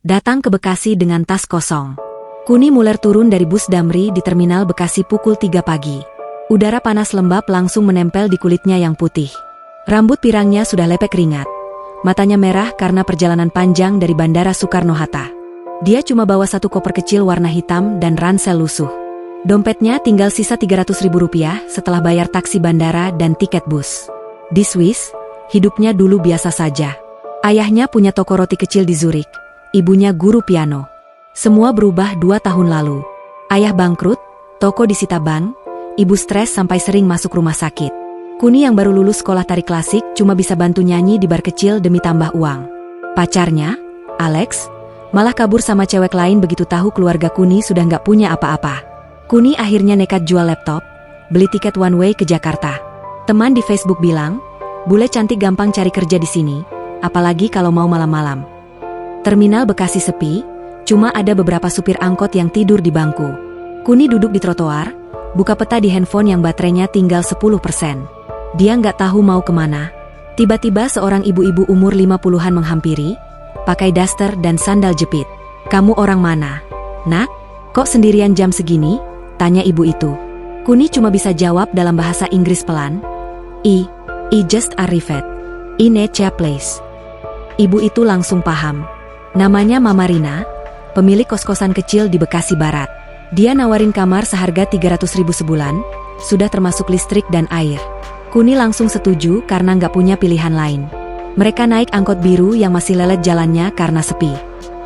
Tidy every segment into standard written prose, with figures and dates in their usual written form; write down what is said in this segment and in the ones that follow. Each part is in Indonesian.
Datang ke Bekasi dengan tas kosong. Kuni Muller turun dari bus Damri di terminal Bekasi pukul 3 pagi. Udara panas lembab langsung menempel di kulitnya yang putih. Rambut pirangnya sudah lepek keringat. Matanya merah karena perjalanan panjang dari Bandara Soekarno-Hatta. Dia cuma bawa satu koper kecil warna hitam dan ransel lusuh. Dompetnya tinggal sisa Rp300.000 setelah bayar taksi bandara dan tiket bus. Di Swiss, hidupnya dulu biasa saja. Ayahnya punya toko roti kecil di Zurich, ibunya guru piano. Semua berubah 2 tahun lalu. Ayah bangkrut, toko disita bank, ibu stres sampai sering masuk rumah sakit. Kuni yang baru lulus sekolah tari klasik cuma bisa bantu nyanyi di bar kecil demi tambah uang. Pacarnya, Alex, malah kabur sama cewek lain begitu tahu keluarga Kuni sudah nggak punya apa-apa. Kuni akhirnya nekat jual laptop, beli tiket one way ke Jakarta. Teman di Facebook bilang, bule cantik gampang cari kerja di sini, apalagi kalau mau malam-malam. Terminal Bekasi sepi, cuma ada beberapa supir angkot yang tidur di bangku. Kuni duduk di trotoar, buka peta di handphone yang baterainya tinggal 10%. Dia nggak tahu mau kemana. Tiba-tiba seorang ibu-ibu umur 50-an menghampiri, pakai daster dan sandal jepit. "Kamu orang mana, Nak? Kok sendirian jam segini?" tanya ibu itu. Kuni cuma bisa jawab dalam bahasa Inggris pelan, I just arrived. In a place." Ibu itu langsung paham. Namanya Mama Rina, pemilik kos-kosan kecil di Bekasi Barat. Dia nawarin kamar seharga Rp300.000 sebulan, sudah termasuk listrik dan air. Kuni langsung setuju karena nggak punya pilihan lain. Mereka naik angkot biru yang masih lelet jalannya karena sepi.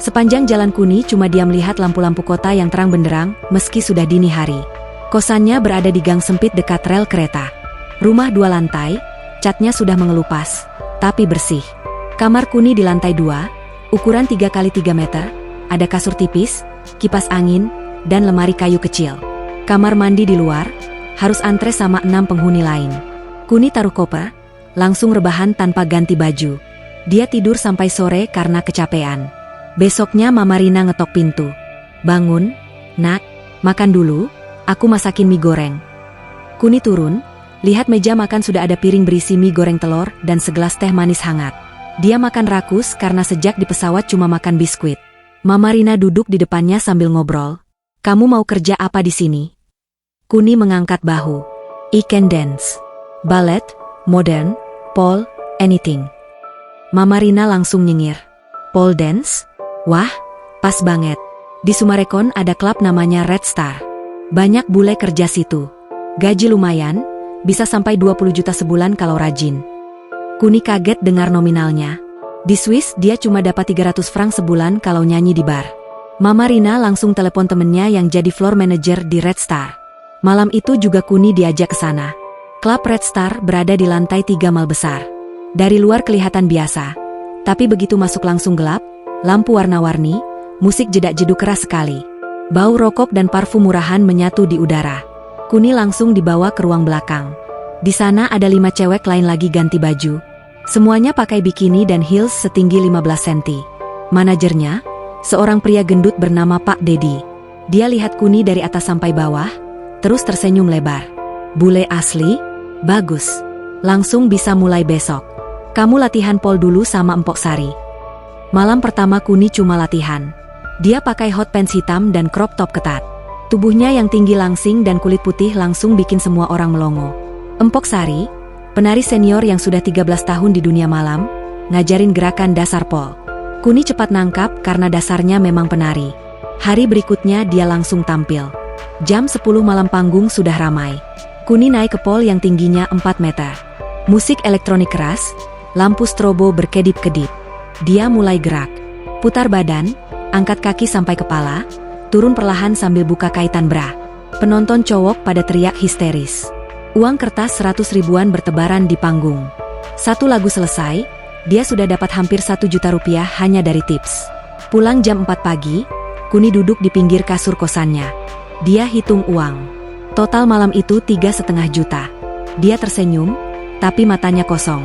Sepanjang jalan Kuni cuma dia melihat lampu-lampu kota yang terang benderang meski sudah dini hari. Kosannya berada di gang sempit dekat rel kereta. Rumah 2 lantai, catnya sudah mengelupas, tapi bersih. Kamar Kuni di lantai 2, ukuran 3x3 meter, ada kasur tipis, kipas angin, dan lemari kayu kecil. Kamar mandi di luar, harus antre sama 6 penghuni lain. Kuni taruh koper, langsung rebahan tanpa ganti baju. Dia tidur sampai sore karena kecapean. Besoknya Mama Rina ngetok pintu. "Bangun, Nak, makan dulu, aku masakin mie goreng." Kuni turun, lihat meja makan sudah ada piring berisi mie goreng telur dan segelas teh manis hangat. Dia makan rakus karena sejak di pesawat cuma makan biskuit. Mama Rina duduk di depannya sambil ngobrol. "Kamu mau kerja apa di sini?" Kuni mengangkat bahu. "I can dance. Ballet, modern, pole, anything." Mama Rina langsung nyengir. "Pole dance? Wah, pas banget. Di Sumarekon ada klub namanya Red Star. Banyak bule kerja situ. Gaji lumayan, bisa sampai 20 juta sebulan kalau rajin." Kuni kaget dengar nominalnya. Di Swiss dia cuma dapat 300 franc sebulan kalau nyanyi di bar. Mama Rina langsung telepon temennya yang jadi floor manager di Red Star. Malam itu juga Kuni diajak ke sana. Klub Red Star berada di lantai 3 mal besar. Dari luar kelihatan biasa, tapi begitu masuk langsung gelap, lampu warna-warni, musik jedak-jeduk keras sekali. Bau rokok dan parfum murahan menyatu di udara. Kuni langsung dibawa ke ruang belakang. Di sana ada 5 cewek lain lagi ganti baju. Semuanya pakai bikini dan heels setinggi 15 cm. Manajernya, seorang pria gendut bernama Pak Dedi. Dia lihat Kuni dari atas sampai bawah, terus tersenyum lebar. "Bule asli? Bagus. Langsung bisa mulai besok. Kamu latihan pole dulu sama Empok Sari." Malam pertama Kuni cuma latihan. Dia pakai hot pants hitam dan crop top ketat. Tubuhnya yang tinggi langsing dan kulit putih langsung bikin semua orang melongo. Empok Sari, penari senior yang sudah 13 tahun di dunia malam, ngajarin gerakan dasar pole. Kuni cepat nangkap karena dasarnya memang penari. Hari berikutnya dia langsung tampil. Jam 10 malam panggung sudah ramai. Kuni naik ke pole yang tingginya 4 meter. Musik elektronik keras, lampu strobo berkedip-kedip. Dia mulai gerak. Putar badan, angkat kaki sampai kepala, turun perlahan sambil buka kaitan bra. Penonton cowok pada teriak histeris. Uang kertas 100 ribuan bertebaran di panggung. Satu lagu selesai, dia sudah dapat hampir 1 juta rupiah hanya dari tips. Pulang jam 4 pagi, Kuni duduk di pinggir kasur kosannya. Dia hitung uang. Total malam itu 3,5 juta. Dia tersenyum, tapi matanya kosong.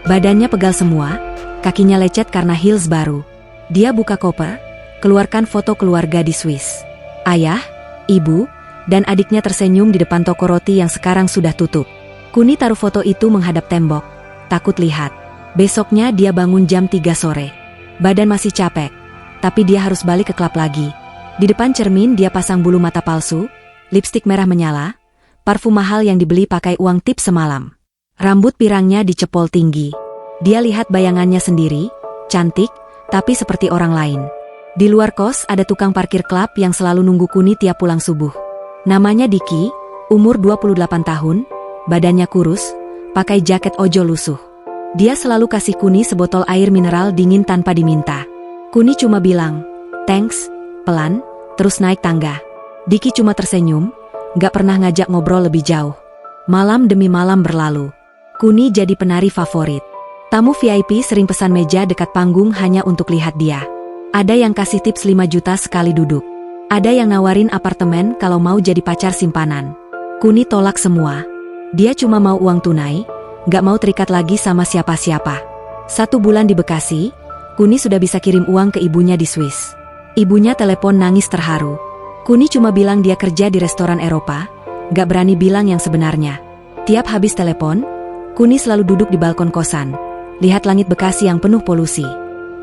Badannya pegal semua, kakinya lecet karena heels baru. Dia buka koper, keluarkan foto keluarga di Swiss. Ayah, ibu, dan adiknya tersenyum di depan toko roti yang sekarang sudah tutup. Kuni taruh foto itu menghadap tembok, takut lihat. Besoknya dia bangun jam 3 sore. Badan masih capek, tapi dia harus balik ke klub lagi. Di depan cermin dia pasang bulu mata palsu, lipstik merah menyala, parfum mahal yang dibeli pakai uang tip semalam. Rambut pirangnya dicepol tinggi. Dia lihat bayangannya sendiri, cantik, tapi seperti orang lain. Di luar kos ada tukang parkir klub yang selalu nunggu Kuni tiap pulang subuh. Namanya Diki, umur 28 tahun, badannya kurus, pakai jaket ojo lusuh. Dia selalu kasih Kuni sebotol air mineral dingin tanpa diminta. Kuni cuma bilang, "Thanks," pelan, terus naik tangga. Diki cuma tersenyum, gak pernah ngajak ngobrol lebih jauh. Malam demi malam berlalu. Kuni jadi penari favorit. Tamu VIP sering pesan meja dekat panggung hanya untuk lihat dia. Ada yang kasih tips 5 juta sekali duduk. Ada yang nawarin apartemen kalau mau jadi pacar simpanan. Kuni tolak semua. Dia cuma mau uang tunai, gak mau terikat lagi sama siapa-siapa. 1 bulan di Bekasi, Kuni sudah bisa kirim uang ke ibunya di Swiss. Ibunya telepon nangis terharu. Kuni cuma bilang dia kerja di restoran Eropa, gak berani bilang yang sebenarnya. Tiap habis telepon, Kuni selalu duduk di balkon kosan, lihat langit Bekasi yang penuh polusi.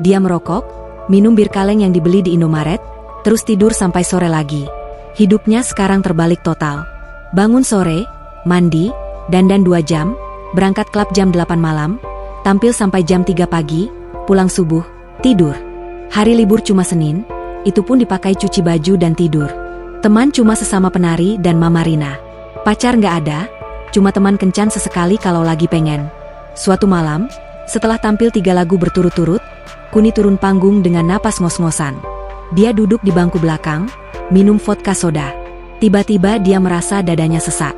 Dia merokok, minum bir kaleng yang dibeli di Indomaret, terus tidur sampai sore lagi. Hidupnya sekarang terbalik total. Bangun sore, mandi, dandan 2 jam, berangkat klub jam 8 malam, tampil sampai jam 3 pagi, pulang subuh, tidur. Hari libur cuma Senin, itu pun dipakai cuci baju dan tidur. Teman cuma sesama penari dan Mama Rina. Pacar nggak ada, cuma teman kencan sesekali kalau lagi pengen. Suatu malam, setelah tampil 3 lagu berturut-turut, Kuni turun panggung dengan napas ngos-ngosan. Dia duduk di bangku belakang, minum vodka soda. Tiba-tiba dia merasa dadanya sesak.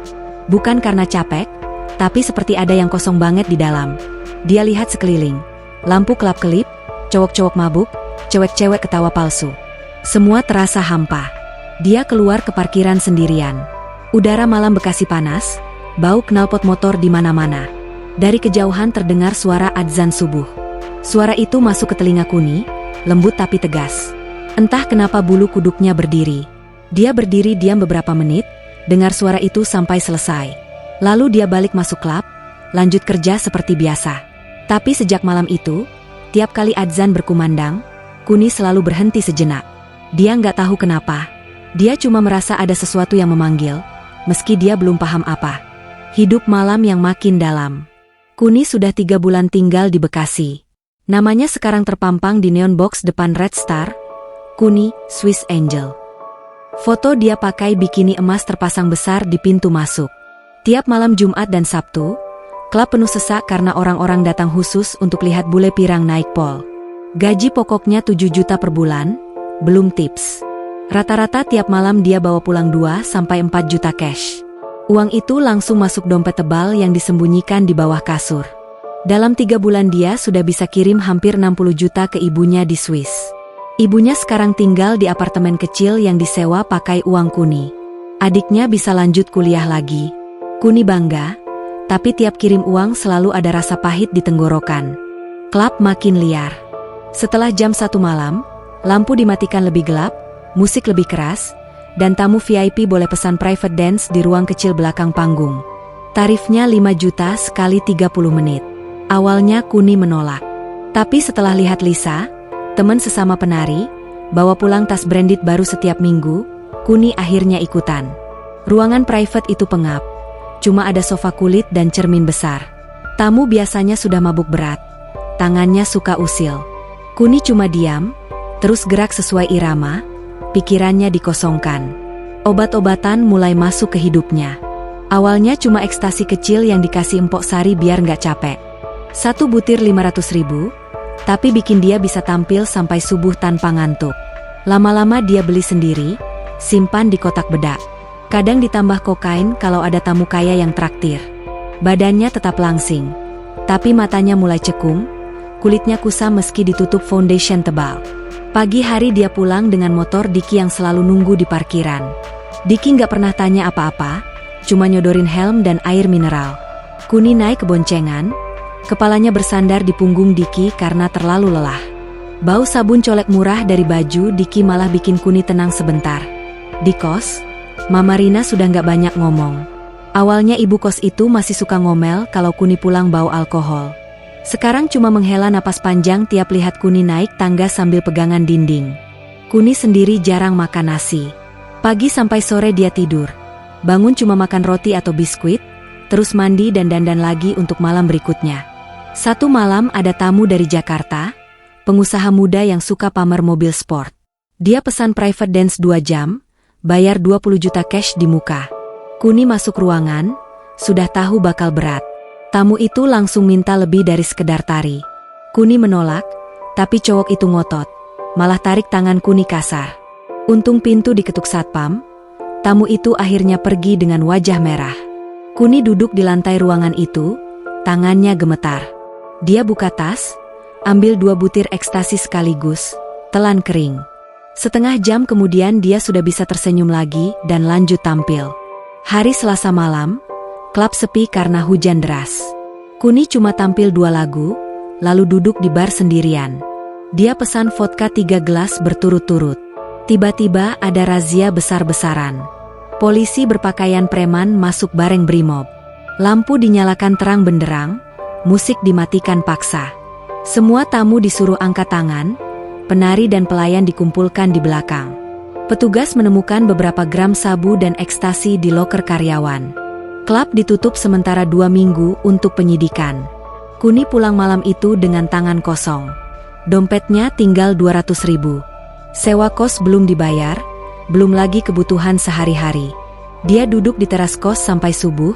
Bukan karena capek, tapi seperti ada yang kosong banget di dalam. Dia lihat sekeliling. Lampu kelap-kelip, cowok-cowok mabuk, cewek-cewek ketawa palsu. Semua terasa hampa. Dia keluar ke parkiran sendirian. Udara malam Bekasi panas, bau knalpot motor di mana-mana. Dari kejauhan terdengar suara adzan subuh. Suara itu masuk ke telinga Kuni, lembut tapi tegas. Entah kenapa bulu kuduknya berdiri. Dia berdiri diam beberapa menit, dengar suara itu sampai selesai. Lalu dia balik masuk klub, lanjut kerja seperti biasa. Tapi sejak malam itu, tiap kali adzan berkumandang, Kuni selalu berhenti sejenak. Dia nggak tahu kenapa. Dia cuma merasa ada sesuatu yang memanggil, meski dia belum paham apa. Hidup malam yang makin dalam. Kuni sudah 3 bulan tinggal di Bekasi. Namanya sekarang terpampang di neon box depan Red Star, Kuni, Swiss Angel. Foto dia pakai bikini emas terpasang besar di pintu masuk. Tiap malam Jumat dan Sabtu, klub penuh sesak karena orang-orang datang khusus untuk lihat bule pirang naik pol. Gaji pokoknya 7 juta per bulan, belum tips. Rata-rata tiap malam dia bawa pulang 2-4 juta cash. Uang itu langsung masuk dompet tebal yang disembunyikan di bawah kasur. Dalam 3 bulan dia sudah bisa kirim hampir 60 juta ke ibunya di Swiss. Ibunya sekarang tinggal di apartemen kecil yang disewa pakai uang Kuni. Adiknya bisa lanjut kuliah lagi. Kuni bangga, tapi tiap kirim uang selalu ada rasa pahit di tenggorokan. Klub makin liar. Setelah jam 1 malam, lampu dimatikan lebih gelap, musik lebih keras, dan tamu VIP boleh pesan private dance di ruang kecil belakang panggung. Tarifnya 5 juta sekali 30 menit. Awalnya Kuni menolak. Tapi setelah lihat Lisa, teman sesama penari, bawa pulang tas branded baru setiap minggu, Kuni akhirnya ikutan. Ruangan private itu pengap. Cuma ada sofa kulit dan cermin besar. Tamu biasanya sudah mabuk berat. Tangannya suka usil. Kuni cuma diam, terus gerak sesuai irama, pikirannya dikosongkan. Obat-obatan mulai masuk ke hidupnya. Awalnya cuma ekstasi kecil yang dikasih Empok Sari biar nggak capek. 1 butir 500.000, tapi bikin dia bisa tampil sampai subuh tanpa ngantuk. Lama-lama dia beli sendiri, simpan di kotak bedak. Kadang ditambah kokain kalau ada tamu kaya yang traktir. Badannya tetap langsing, tapi matanya mulai cekung, kulitnya kusam meski ditutup foundation tebal. Pagi hari dia pulang dengan motor Diki yang selalu nunggu di parkiran. Diki nggak pernah tanya apa-apa, cuma nyodorin helm dan air mineral. Kuni naik ke boncengan, kepalanya bersandar di punggung Diki karena terlalu lelah. Bau sabun colek murah dari baju Diki malah bikin Kuni tenang sebentar. Di kos, Mama Rina sudah nggak banyak ngomong. Awalnya ibu kos itu masih suka ngomel kalau Kuni pulang bau alkohol. Sekarang cuma menghela napas panjang tiap lihat Kuni naik tangga sambil pegangan dinding. Kuni sendiri jarang makan nasi. Pagi sampai sore dia tidur. Bangun cuma makan roti atau biskuit, terus mandi dan dandan lagi untuk malam berikutnya. Satu malam ada tamu dari Jakarta, pengusaha muda yang suka pamer mobil sport. Dia pesan private dance 2 jam, bayar 20 juta cash di muka. Kuni masuk ruangan, sudah tahu bakal berat. Tamu itu langsung minta lebih dari sekedar tari. Kuni menolak, tapi cowok itu ngotot, malah tarik tangan Kuni kasar. Untung pintu diketuk satpam, tamu itu akhirnya pergi dengan wajah merah. Kuni duduk di lantai ruangan itu, tangannya gemetar. Dia buka tas, ambil 2 butir ekstasi sekaligus, telan kering. Setengah jam kemudian dia sudah bisa tersenyum lagi dan lanjut tampil. Hari Selasa malam, klub sepi karena hujan deras. Kuni cuma tampil 2 lagu, lalu duduk di bar sendirian. Dia pesan vodka 3 gelas berturut-turut. Tiba-tiba ada razia besar-besaran. Polisi berpakaian preman masuk bareng brimob. Lampu dinyalakan terang benderang, musik dimatikan paksa. Semua tamu disuruh angkat tangan, penari dan pelayan dikumpulkan di belakang. Petugas menemukan beberapa gram sabu dan ekstasi di loker karyawan. Klub ditutup sementara 2 minggu untuk penyidikan. Kuni pulang malam itu dengan tangan kosong. Dompetnya tinggal 200 ribu. Sewa kos belum dibayar, belum lagi kebutuhan sehari-hari. Dia duduk di teras kos sampai subuh,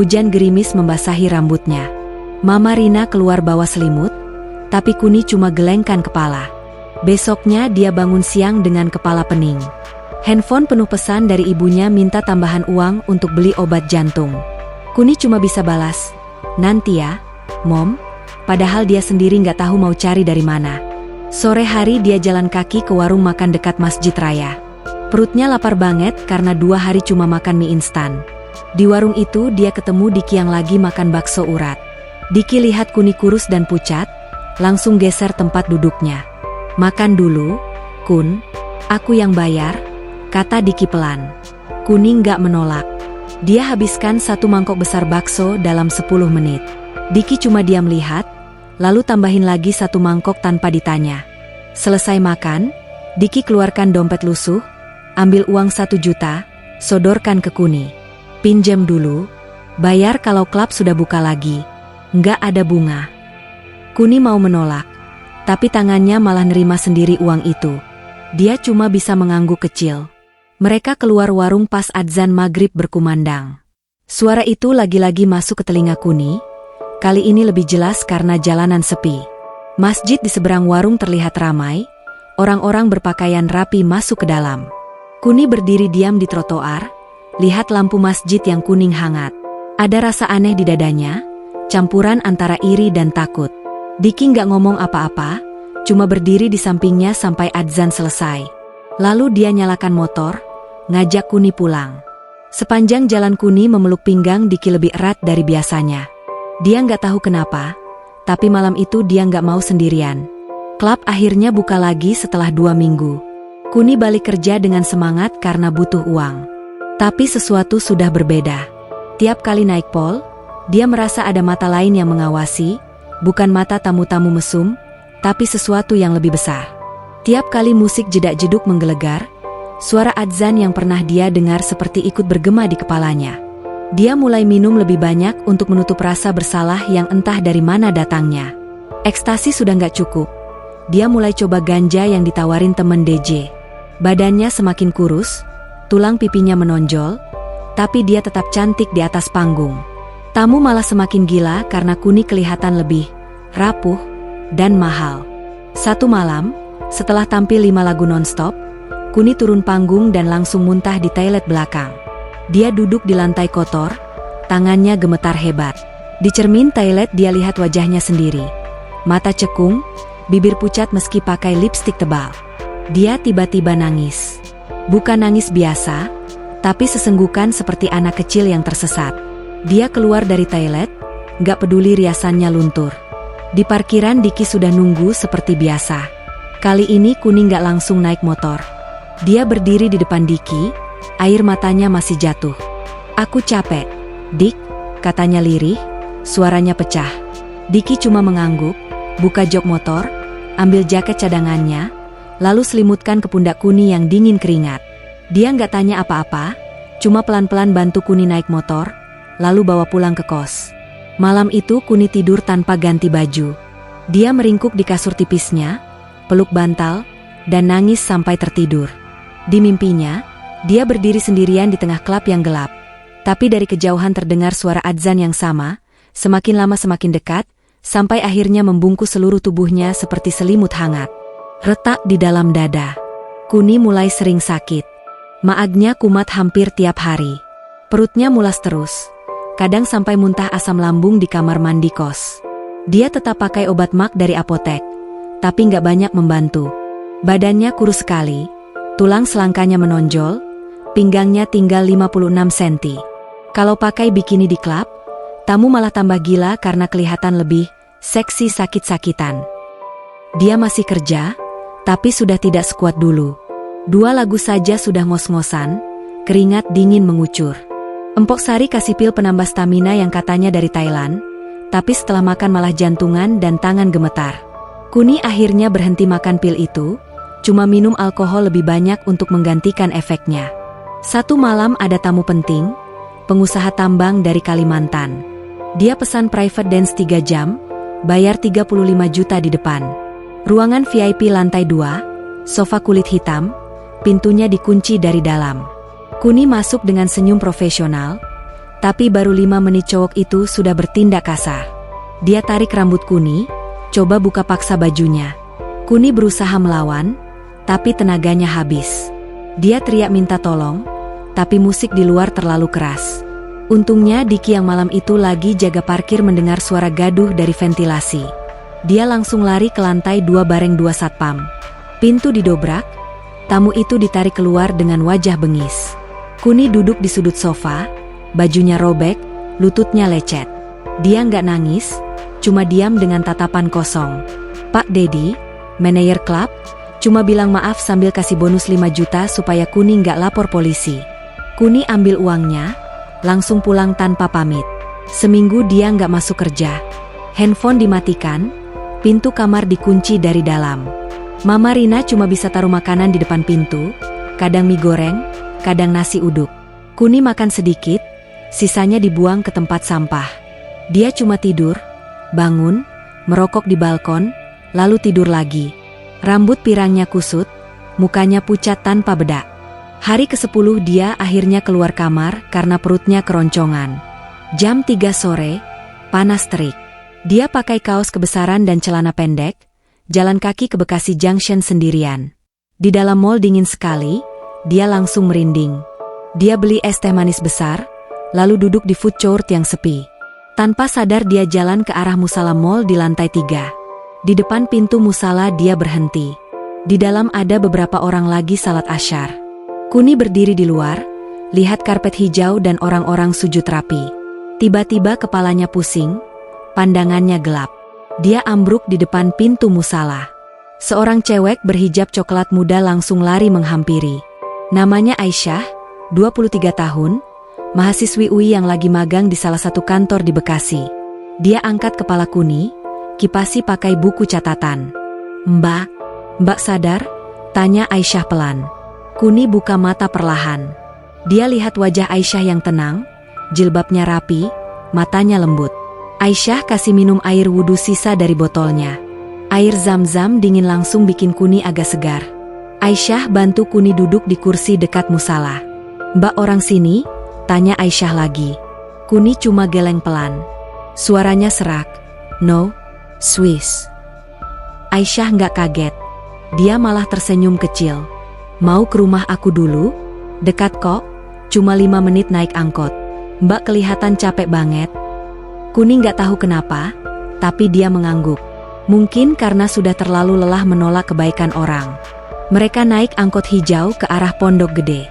hujan gerimis membasahi rambutnya. Mama Rina keluar bawa selimut, tapi Kuni cuma gelengkan kepala. Besoknya dia bangun siang dengan kepala pening. Handphone penuh pesan dari ibunya minta tambahan uang untuk beli obat jantung. Kuni cuma bisa balas, "Nanti ya, Mom," padahal dia sendiri nggak tahu mau cari dari mana. Sore hari dia jalan kaki ke warung makan dekat Masjid Raya. Perutnya lapar banget karena 2 hari cuma makan mie instan. Di warung itu dia ketemu Diki yang lagi makan bakso urat. Diki lihat Kuni kurus dan pucat, langsung geser tempat duduknya. "Makan dulu, Kun, aku yang bayar," kata Diki pelan. Kuni nggak menolak. Dia habiskan 1 mangkok besar bakso dalam 10 menit. Diki cuma diam lihat, lalu tambahin lagi 1 mangkok tanpa ditanya. Selesai makan, Diki keluarkan dompet lusuh, ambil uang 1 juta, sodorkan ke Kuni. "Pinjam dulu, bayar kalau klub sudah buka lagi. Nggak ada bunga." Kuni mau menolak, tapi tangannya malah nerima sendiri uang itu. Dia cuma bisa mengangguk kecil. Mereka keluar warung pas adzan maghrib berkumandang. Suara itu lagi-lagi masuk ke telinga Kuni. Kali ini lebih jelas karena jalanan sepi. Masjid di seberang warung terlihat ramai. Orang-orang berpakaian rapi masuk ke dalam. Kuni berdiri diam di trotoar, lihat lampu masjid yang kuning hangat. Ada rasa aneh di dadanya, campuran antara iri dan takut. Diki nggak ngomong apa-apa, cuma berdiri di sampingnya sampai adzan selesai. Lalu dia nyalakan motor, ngajak Kuni pulang. Sepanjang jalan Kuni memeluk pinggang Diki lebih erat dari biasanya. Dia nggak tahu kenapa, tapi malam itu dia nggak mau sendirian. Klub akhirnya buka lagi setelah 2 minggu. Kuni balik kerja dengan semangat karena butuh uang. Tapi sesuatu sudah berbeda. Tiap kali naik pol, dia merasa ada mata lain yang mengawasi, bukan mata tamu-tamu mesum, tapi sesuatu yang lebih besar. Tiap kali musik jedak-jeduk menggelegar, suara adzan yang pernah dia dengar seperti ikut bergema di kepalanya. Dia mulai minum lebih banyak untuk menutup rasa bersalah yang entah dari mana datangnya. Ekstasi sudah nggak cukup. Dia mulai coba ganja yang ditawarin temen DJ. Badannya semakin kurus, tulang pipinya menonjol, tapi dia tetap cantik di atas panggung. Tamu malah semakin gila karena Kuni kelihatan lebih rapuh dan mahal. Satu malam, setelah tampil 5 lagu nonstop, Kuni turun panggung dan langsung muntah di toilet belakang. Dia duduk di lantai kotor, tangannya gemetar hebat. Di cermin toilet dia lihat wajahnya sendiri. Mata cekung, bibir pucat meski pakai lipstik tebal. Dia tiba-tiba nangis. Bukan nangis biasa, tapi sesenggukan seperti anak kecil yang tersesat. Dia keluar dari toilet, gak peduli riasannya luntur. Di parkiran Diki sudah nunggu seperti biasa. Kali ini Kuni gak langsung naik motor. Dia berdiri di depan Diki, air matanya masih jatuh. "Aku capek, Dik," katanya lirih, suaranya pecah. Diki cuma mengangguk, buka jok motor, ambil jaket cadangannya, lalu selimutkan ke pundak Kuni yang dingin keringat. Dia nggak tanya apa-apa, cuma pelan-pelan bantu Kuni naik motor, lalu bawa pulang ke kos. Malam itu Kuni tidur tanpa ganti baju. Dia meringkuk di kasur tipisnya, peluk bantal, dan nangis sampai tertidur. Di mimpinya, dia berdiri sendirian di tengah klub yang gelap. Tapi dari kejauhan terdengar suara adzan yang sama, semakin lama semakin dekat, sampai akhirnya membungkus seluruh tubuhnya seperti selimut hangat. Retak di dalam dada. Kuni mulai sering sakit. Maagnya kumat hampir tiap hari. Perutnya mulas terus. Kadang sampai muntah asam lambung di kamar mandi kos. Dia tetap pakai obat mak dari apotek, tapi nggak banyak membantu. Badannya kurus sekali, tulang selangkanya menonjol, pinggangnya tinggal 56 cm. Kalau pakai bikini di klub, tamu malah tambah gila karena kelihatan lebih seksi sakit-sakitan. Dia masih kerja, tapi sudah tidak sekuat dulu. 2 lagu saja sudah ngos-ngosan, keringat dingin mengucur. Empok Sari kasih pil penambah stamina yang katanya dari Thailand, tapi setelah makan malah jantungan dan tangan gemetar. Kuni akhirnya berhenti makan pil itu, cuma minum alkohol lebih banyak untuk menggantikan efeknya. Satu malam ada tamu penting, pengusaha tambang dari Kalimantan. Dia pesan private dance 3 jam, bayar 35 juta di depan. Ruangan VIP lantai 2, sofa kulit hitam, pintunya dikunci dari dalam. Kuni masuk dengan senyum profesional, tapi baru 5 menit cowok itu sudah bertindak kasar. Dia tarik rambut Kuni, coba buka paksa bajunya. Kuni berusaha melawan, tapi tenaganya habis. Dia teriak minta tolong, tapi musik di luar terlalu keras. Untungnya Diki yang malam itu lagi jaga parkir mendengar suara gaduh dari ventilasi. Dia langsung lari ke lantai 2 bareng 2 satpam. Pintu didobrak, tamu itu ditarik keluar dengan wajah bengis. Kuni duduk di sudut sofa, bajunya robek, lututnya lecet. Dia nggak nangis, cuma diam dengan tatapan kosong. Pak Dedi, manajer klub, cuma bilang maaf sambil kasih bonus 5 juta supaya Kuni nggak lapor polisi. Kuni ambil uangnya, langsung pulang tanpa pamit. Seminggu dia nggak masuk kerja. Handphone dimatikan, pintu kamar dikunci dari dalam. Mama Rina cuma bisa taruh makanan di depan pintu, kadang mie goreng, kadang nasi uduk. Kuni makan sedikit, sisanya dibuang ke tempat sampah. Dia cuma tidur, bangun, merokok di balkon, lalu tidur lagi. Rambut pirangnya kusut, mukanya pucat tanpa bedak. Hari ke-10 dia akhirnya keluar kamar karena perutnya keroncongan. Jam 3 sore, panas terik. Dia pakai kaos kebesaran dan celana pendek, jalan kaki ke Bekasi Junction sendirian. Di dalam mall dingin sekali, dia langsung merinding. Dia beli es teh manis besar, lalu duduk di food court yang sepi. Tanpa sadar dia jalan ke arah musala mall di lantai 3. Di depan pintu musala dia berhenti. Di dalam ada beberapa orang lagi salat asyar. Kuni berdiri di luar, lihat karpet hijau dan orang-orang sujud rapi. Tiba-tiba kepalanya pusing, pandangannya gelap. Dia ambruk di depan pintu musala. Seorang cewek berhijab coklat muda langsung lari menghampiri. Namanya Aisyah, 23 tahun, mahasiswi UI yang lagi magang di salah satu kantor di Bekasi. Dia angkat kepala Kuni, kipasi pakai buku catatan. Mbak sadar? Tanya Aisyah pelan. Kuni buka mata perlahan. Dia lihat wajah Aisyah yang tenang, jilbabnya rapi, matanya lembut. Aisyah kasih minum air wudhu sisa dari botolnya. Air zam-zam dingin langsung bikin Kuni agak segar. Aisyah bantu Kuni duduk di kursi dekat musala. Mbak orang sini? Tanya Aisyah lagi. Kuni cuma geleng pelan. Suaranya serak. No, Swiss. Aisyah nggak kaget. Dia malah tersenyum kecil. Mau ke rumah aku dulu? Dekat kok, cuma 5 menit naik angkot. Mbak kelihatan capek banget. Kuni nggak tahu kenapa, tapi dia mengangguk. Mungkin karena sudah terlalu lelah menolak kebaikan orang. Mereka naik angkot hijau ke arah Pondok Gede.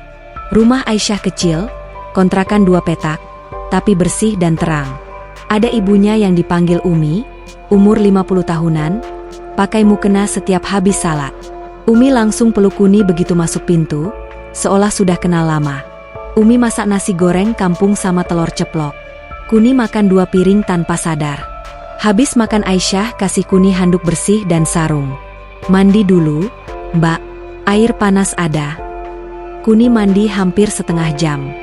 Rumah Aisyah kecil, kontrakan 2 petak, tapi bersih dan terang. Ada ibunya yang dipanggil Umi, umur 50 tahunan, pakai mukena setiap habis salat. Umi langsung peluk Kuni begitu masuk pintu, seolah sudah kenal lama. Umi masak nasi goreng kampung sama telur ceplok. Kuni makan 2 piring tanpa sadar. Habis makan Aisyah kasih Kuni handuk bersih dan sarung. Mandi dulu, Mbak. Air panas ada. Kuni mandi hampir setengah jam.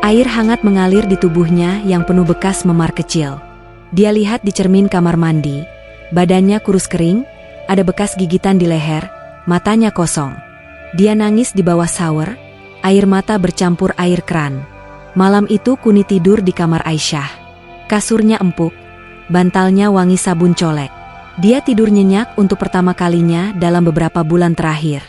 Air hangat mengalir di tubuhnya yang penuh bekas memar kecil. Dia lihat di cermin kamar mandi. Badannya kurus kering, ada bekas gigitan di leher, matanya kosong. Dia nangis di bawah shower, air mata bercampur air keran. Malam itu Kuni tidur di kamar Aisyah. Kasurnya empuk, bantalnya wangi sabun colek. Dia tidur nyenyak untuk pertama kalinya dalam beberapa bulan terakhir.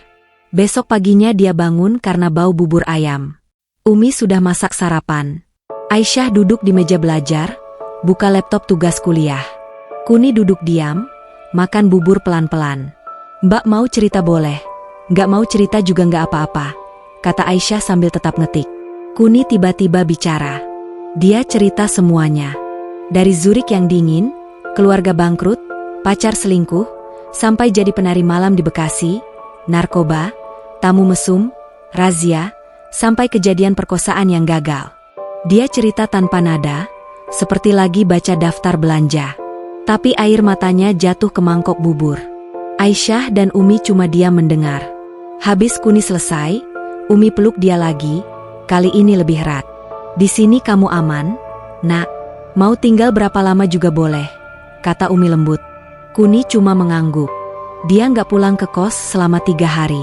Besok paginya dia bangun karena bau bubur ayam. Umi sudah masak sarapan. Aisyah duduk di meja belajar, buka laptop tugas kuliah. Kuni duduk diam, makan bubur pelan-pelan. Mbak mau cerita boleh, nggak mau cerita juga nggak apa-apa, kata Aisyah sambil tetap ngetik. Kuni tiba-tiba bicara. Dia cerita semuanya. Dari Zurich yang dingin, keluarga bangkrut, pacar selingkuh, sampai jadi penari malam di Bekasi, narkoba, tamu mesum, razia, sampai kejadian perkosaan yang gagal. Dia cerita tanpa nada, seperti lagi baca daftar belanja. Tapi air matanya jatuh ke mangkok bubur. Aisyah dan Umi cuma diam mendengar. Habis Kuni selesai, Umi peluk dia lagi, kali ini lebih erat. Di sini kamu aman, Nak. Mau tinggal berapa lama juga boleh, kata Umi lembut. Kuni cuma mengangguk. Dia nggak pulang ke kos selama 3 hari.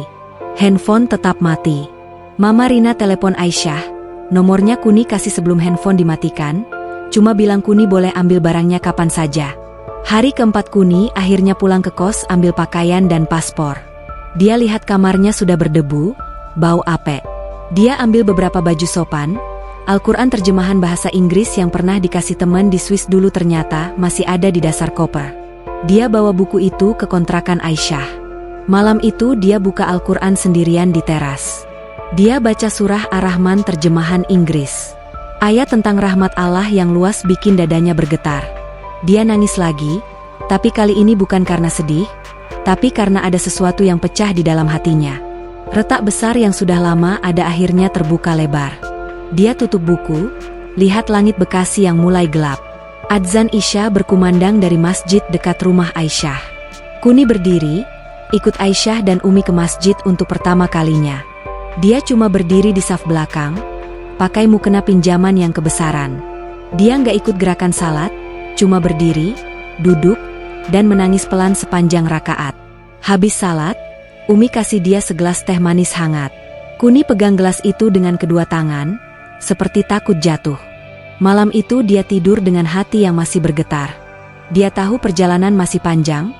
Handphone tetap mati. Mama Rina telepon Aisyah. Nomornya Kuni kasih sebelum handphone dimatikan. Cuma bilang Kuni boleh ambil barangnya kapan saja. Hari keempat Kuni akhirnya pulang ke kos ambil pakaian dan paspor. Dia lihat kamarnya sudah berdebu, bau apek. Dia ambil beberapa baju sopan. Al-Quran terjemahan bahasa Inggris yang pernah dikasih teman di Swiss dulu ternyata masih ada di dasar koper. Dia bawa buku itu ke kontrakan Aisyah. Malam itu dia buka Al-Quran sendirian di teras. Dia baca surah Ar-Rahman terjemahan Inggris. Ayat tentang rahmat Allah yang luas bikin dadanya bergetar. Dia nangis lagi, tapi kali ini bukan karena sedih, tapi karena ada sesuatu yang pecah di dalam hatinya. Retak besar yang sudah lama ada akhirnya terbuka lebar. Dia tutup buku, lihat langit Bekasi yang mulai gelap. Adzan Isya berkumandang dari masjid dekat rumah Aisyah. Kuni berdiri, ikut Aisyah dan Umi ke masjid untuk pertama kalinya. Dia cuma berdiri di saf belakang, pakai mukena pinjaman yang kebesaran. Dia nggak ikut gerakan salat, cuma berdiri, duduk, dan menangis pelan sepanjang rakaat. Habis salat, Umi kasih dia segelas teh manis hangat. Kuni pegang gelas itu dengan kedua tangan, seperti takut jatuh. Malam itu dia tidur dengan hati yang masih bergetar. Dia tahu perjalanan masih panjang,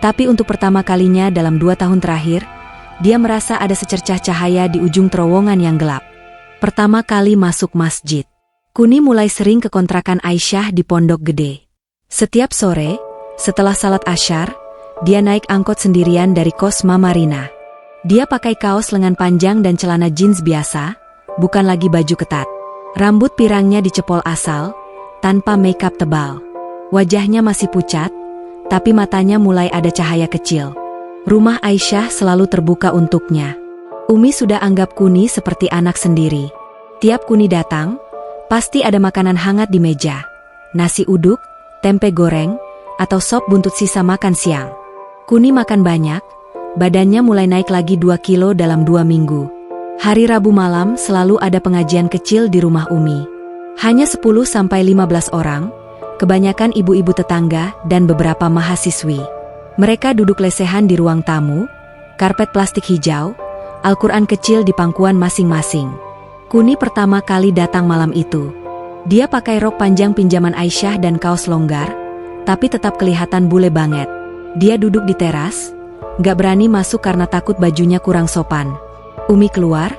tapi untuk pertama kalinya dalam 2 tahun terakhir, dia merasa ada secercah cahaya di ujung terowongan yang gelap. Pertama kali masuk masjid, Kuni mulai sering ke kontrakan Aisyah di Pondok Gede. Setiap sore, setelah salat Asyar, dia naik angkot sendirian dari kos Mama Rina. Dia pakai kaos lengan panjang dan celana jeans biasa, bukan lagi baju ketat. Rambut pirangnya dicepol asal, tanpa makeup tebal. Wajahnya masih pucat, tapi matanya mulai ada cahaya kecil. Rumah Aisyah selalu terbuka untuknya. Umi sudah anggap Kuni seperti anak sendiri. Tiap Kuni datang, pasti ada makanan hangat di meja. Nasi uduk, tempe goreng, atau sop buntut sisa makan siang. Kuni makan banyak, badannya mulai naik lagi 2 kilo dalam 2 minggu. Hari Rabu malam selalu ada pengajian kecil di rumah Umi. Hanya 10-15 orang, kebanyakan ibu-ibu tetangga dan beberapa mahasiswi. Mereka duduk lesehan di ruang tamu, karpet plastik hijau, Al-Quran kecil di pangkuan masing-masing. Kuni pertama kali datang malam itu. Dia pakai rok panjang pinjaman Aisyah dan kaos longgar, tapi tetap kelihatan bule banget. Dia duduk di teras, gak berani masuk karena takut bajunya kurang sopan. Umi keluar,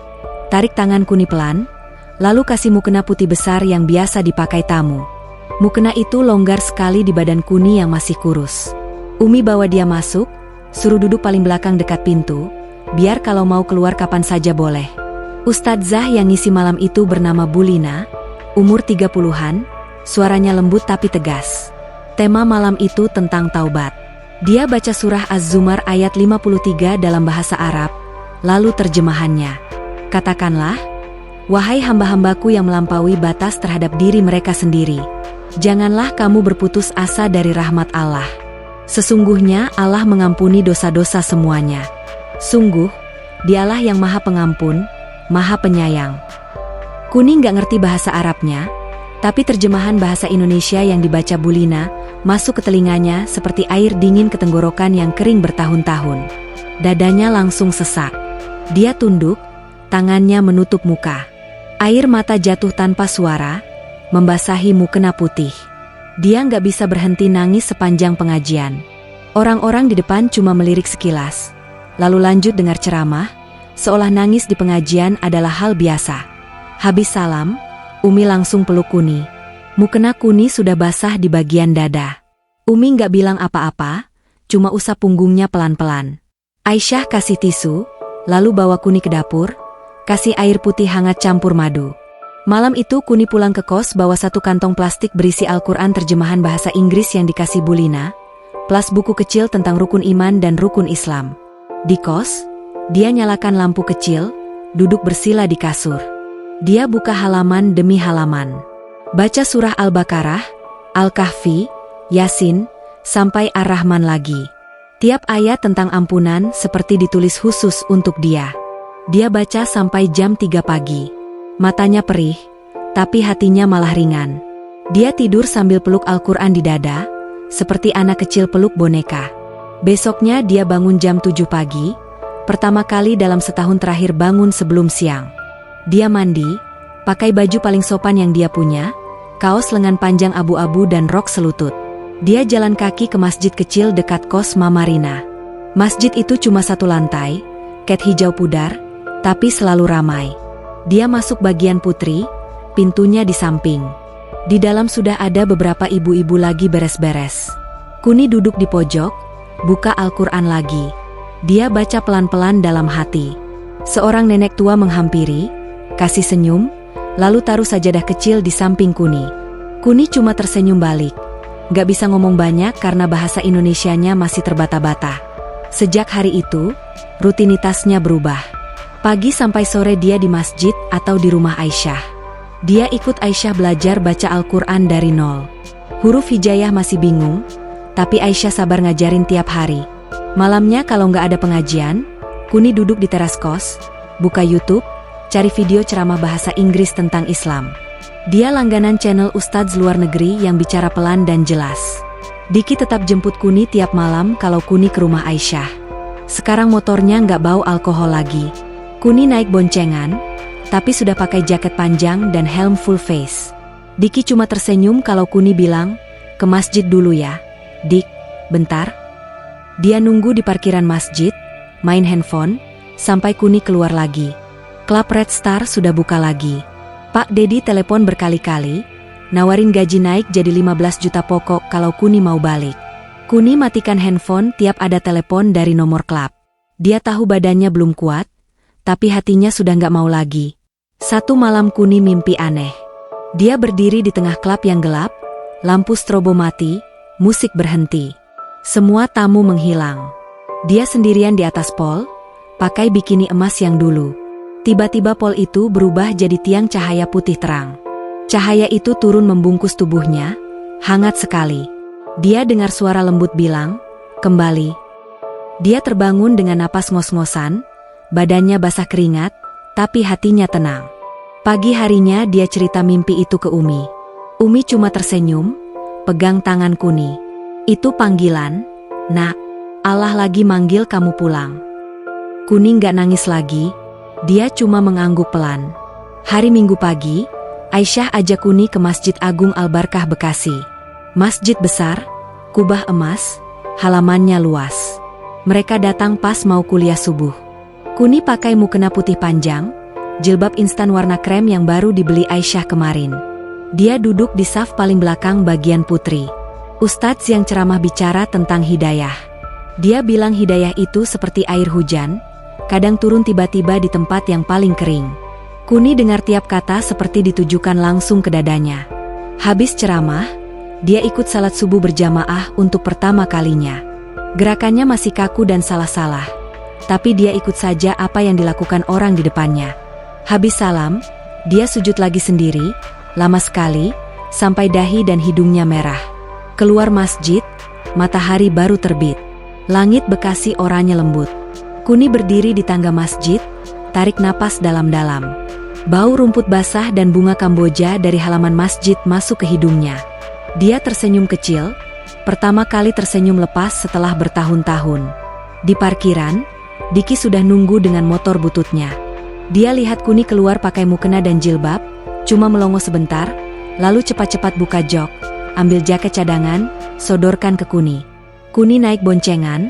tarik tangan Kuni pelan, lalu kasih mukena putih besar yang biasa dipakai tamu. Mukena itu longgar sekali di badan Kuni yang masih kurus. Umi bawa dia masuk, suruh duduk paling belakang dekat pintu, biar kalau mau keluar kapan saja boleh. Ustadzah yang ngisi malam itu bernama Bulina, umur 30-an, suaranya lembut tapi tegas. Tema malam itu tentang taubat. Dia baca surah Az-Zumar ayat 53 dalam bahasa Arab, lalu terjemahannya. Katakanlah, wahai hamba-hambaku yang melampaui batas terhadap diri mereka sendiri. Janganlah kamu berputus asa dari rahmat Allah. Sesungguhnya Allah mengampuni dosa-dosa semuanya. Sungguh, Dialah yang Maha Pengampun, Maha Penyayang. Kuni nggak ngerti bahasa Arabnya, tapi terjemahan bahasa Indonesia yang dibaca Bulina masuk ke telinganya seperti air dingin ke tenggorokan yang kering bertahun-tahun. Dadanya langsung sesak. Dia tunduk, tangannya menutup muka. Air mata jatuh tanpa suara, membasahi mukena putih. Dia nggak bisa berhenti nangis sepanjang pengajian. Orang-orang di depan cuma melirik sekilas, lalu lanjut dengar ceramah, seolah nangis di pengajian adalah hal biasa. Habis salam, Umi langsung peluk Kuni. Mukena Kuni sudah basah di bagian dada. Umi nggak bilang apa-apa, cuma usap punggungnya pelan-pelan. Aisyah kasih tisu, lalu bawa Kuni ke dapur, kasih air putih hangat campur madu. Malam itu Kuni pulang ke kos bawa satu kantong plastik berisi Al-Quran terjemahan bahasa Inggris yang dikasih Bulina, plus buku kecil tentang rukun iman dan rukun Islam. Di kos, dia nyalakan lampu kecil, duduk bersila di kasur. Dia buka halaman demi halaman. Baca surah Al-Baqarah, Al-Kahfi, Yasin, sampai Ar-Rahman lagi. Tiap ayat tentang ampunan seperti ditulis khusus untuk dia. Dia baca sampai jam 3 pagi. Matanya perih, tapi hatinya malah ringan. Dia tidur sambil peluk Al-Quran di dada, seperti anak kecil peluk boneka. Besoknya dia bangun jam 7 pagi, pertama kali dalam setahun terakhir bangun sebelum siang. Dia mandi, pakai baju paling sopan yang dia punya, kaos lengan panjang abu-abu dan rok selutut. Dia jalan kaki ke masjid kecil dekat kos Mama Rina. Masjid itu cuma satu lantai, cat hijau pudar, tapi selalu ramai. Dia masuk bagian putri, pintunya di samping. Di dalam sudah ada beberapa ibu-ibu lagi beres-beres. Kuni duduk di pojok, buka Al-Quran lagi. Dia baca pelan-pelan dalam hati. Seorang nenek tua menghampiri, kasih senyum, lalu taruh sajadah kecil di samping Kuni. Kuni cuma tersenyum balik. Gak bisa ngomong banyak karena bahasa Indonesianya masih terbata-bata. Sejak hari itu, rutinitasnya berubah. Pagi sampai sore dia di masjid atau di rumah Aisyah. Dia ikut Aisyah belajar baca Al-Quran dari nol. Huruf hijaiyah masih bingung, tapi Aisyah sabar ngajarin tiap hari. Malamnya kalau nggak ada pengajian, Kuni duduk di teras kos, buka YouTube, cari video ceramah bahasa Inggris tentang Islam. Dia langganan channel ustadz luar negeri yang bicara pelan dan jelas. Diki tetap jemput Kuni tiap malam kalau Kuni ke rumah Aisyah. Sekarang motornya nggak bau alkohol lagi. Kuni naik boncengan, tapi sudah pakai jaket panjang dan helm full face. Diki cuma tersenyum kalau Kuni bilang, ke masjid dulu ya, Dik, bentar. Dia nunggu di parkiran masjid, main handphone, sampai Kuni keluar lagi. Klub Red Star sudah buka lagi. Pak Dedi telepon berkali-kali, nawarin gaji naik jadi 15 juta pokok kalau Kuni mau balik. Kuni matikan handphone tiap ada telepon dari nomor klub. Dia tahu badannya belum kuat, tapi hatinya sudah nggak mau lagi. Satu malam Kuni mimpi aneh. Dia berdiri di tengah klub yang gelap, lampu strobo mati, musik berhenti. Semua tamu menghilang. Dia sendirian di atas pol, pakai bikini emas yang dulu. Tiba-tiba pol itu berubah jadi tiang cahaya putih terang. Cahaya itu turun membungkus tubuhnya, hangat sekali. Dia dengar suara lembut bilang, kembali. Dia terbangun dengan napas ngos-ngosan, badannya basah keringat, tapi hatinya tenang. Pagi harinya dia cerita mimpi itu ke Umi. Umi cuma tersenyum, pegang tangan Kuni. Itu panggilan, nak, Allah lagi manggil kamu pulang. Kuni nggak nangis lagi, dia cuma mengangguk pelan. Hari Minggu pagi, Aisyah ajak Kuni ke Masjid Agung Al-Barkah Bekasi. Masjid besar, kubah emas, halamannya luas. Mereka datang pas mau kuliah subuh. Kuni pakai mukena putih panjang, jilbab instan warna krem yang baru dibeli Aisyah kemarin. Dia duduk di saf paling belakang bagian putri. Ustadz yang ceramah bicara tentang hidayah. Dia bilang hidayah itu seperti air hujan, kadang turun tiba-tiba di tempat yang paling kering. Kuni dengar tiap kata seperti ditujukan langsung ke dadanya. Habis ceramah, dia ikut salat subuh berjamaah untuk pertama kalinya. Gerakannya masih kaku dan salah-salah, tapi dia ikut saja apa yang dilakukan orang di depannya. Habis salam, dia sujud lagi sendiri, lama sekali, sampai dahi dan hidungnya merah. Keluar masjid, matahari baru terbit. Langit Bekasi oranye lembut. Kuni berdiri di tangga masjid, tarik napas dalam-dalam. Bau rumput basah dan bunga Kamboja dari halaman masjid masuk ke hidungnya. Dia tersenyum kecil, pertama kali tersenyum lepas setelah bertahun-tahun. Di parkiran, Diki sudah nunggu dengan motor bututnya. Dia lihat Kuni keluar pakai mukena dan jilbab, cuma melongo sebentar, lalu cepat-cepat buka jok, ambil jaket cadangan, sodorkan ke Kuni. Kuni naik boncengan,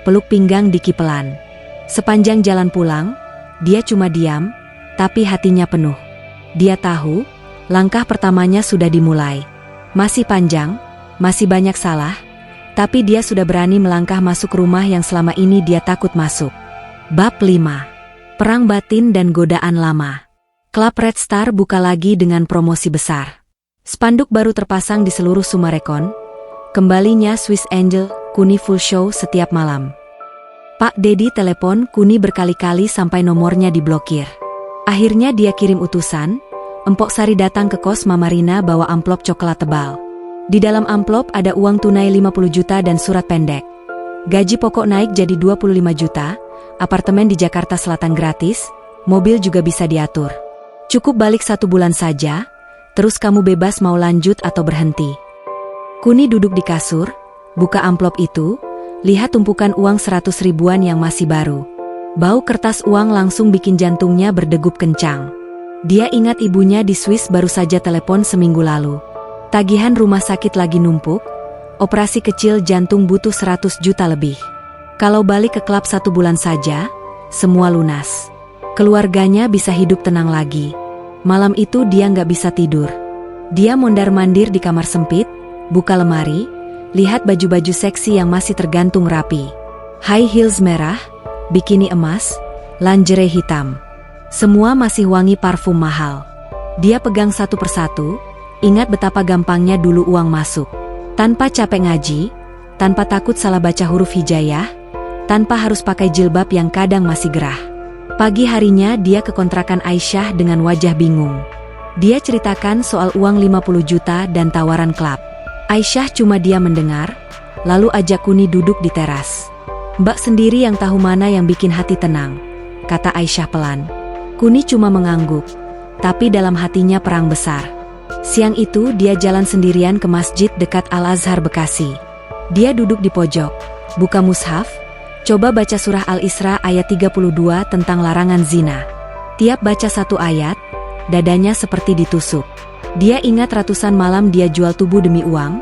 peluk pinggang Diki pelan. Sepanjang jalan pulang, dia cuma diam, tapi hatinya penuh. Dia tahu, langkah pertamanya sudah dimulai. Masih panjang, masih banyak salah, tapi dia sudah berani melangkah masuk rumah yang selama ini dia takut masuk. Bab 5. Perang Batin dan Godaan Lama. Klub Red Star buka lagi dengan promosi besar. Spanduk baru terpasang di seluruh Summarecon. Kembalinya Swiss Angel, Kuni full show setiap malam. Pak Dedi telepon Kuni berkali-kali sampai nomornya diblokir. Akhirnya dia kirim utusan, Empok Sari datang ke kos Mama Rina bawa amplop coklat tebal. Di dalam amplop ada uang tunai 50 juta dan surat pendek. Gaji pokok naik jadi 25 juta, apartemen di Jakarta Selatan gratis, mobil juga bisa diatur. Cukup balik 1 bulan saja, terus kamu bebas mau lanjut atau berhenti. Kuni duduk di kasur, buka amplop itu, lihat tumpukan uang 100 ribuan yang masih baru. Bau kertas uang langsung bikin jantungnya berdegup kencang. Dia ingat ibunya di Swiss baru saja telepon seminggu lalu. Tagihan rumah sakit lagi numpuk, operasi kecil jantung butuh 100 juta lebih. Kalau balik ke klub 1 bulan saja, semua lunas. Keluarganya bisa hidup tenang lagi. Malam itu dia nggak bisa tidur. Dia mondar-mandir di kamar sempit, buka lemari, lihat baju-baju seksi yang masih tergantung rapi. High heels merah, bikini emas, lingerie hitam. Semua masih wangi parfum mahal. Dia pegang satu persatu, ingat betapa gampangnya dulu uang masuk. Tanpa capek ngaji, tanpa takut salah baca huruf hijayah, tanpa harus pakai jilbab yang kadang masih gerah. Pagi harinya dia ke kontrakan Aisyah dengan wajah bingung. Dia ceritakan soal uang 50 juta dan tawaran klub. Aisyah cuma dia mendengar, lalu ajak Kuni duduk di teras. Mbak sendiri yang tahu mana yang bikin hati tenang, kata Aisyah pelan. Kuni cuma mengangguk, tapi dalam hatinya perang besar. Siang itu dia jalan sendirian ke masjid dekat Al-Azhar Bekasi. Dia duduk di pojok, buka mushaf, coba baca surah Al-Isra ayat 32 tentang larangan zina. Tiap baca satu ayat, dadanya seperti ditusuk. Dia ingat ratusan malam dia jual tubuh demi uang,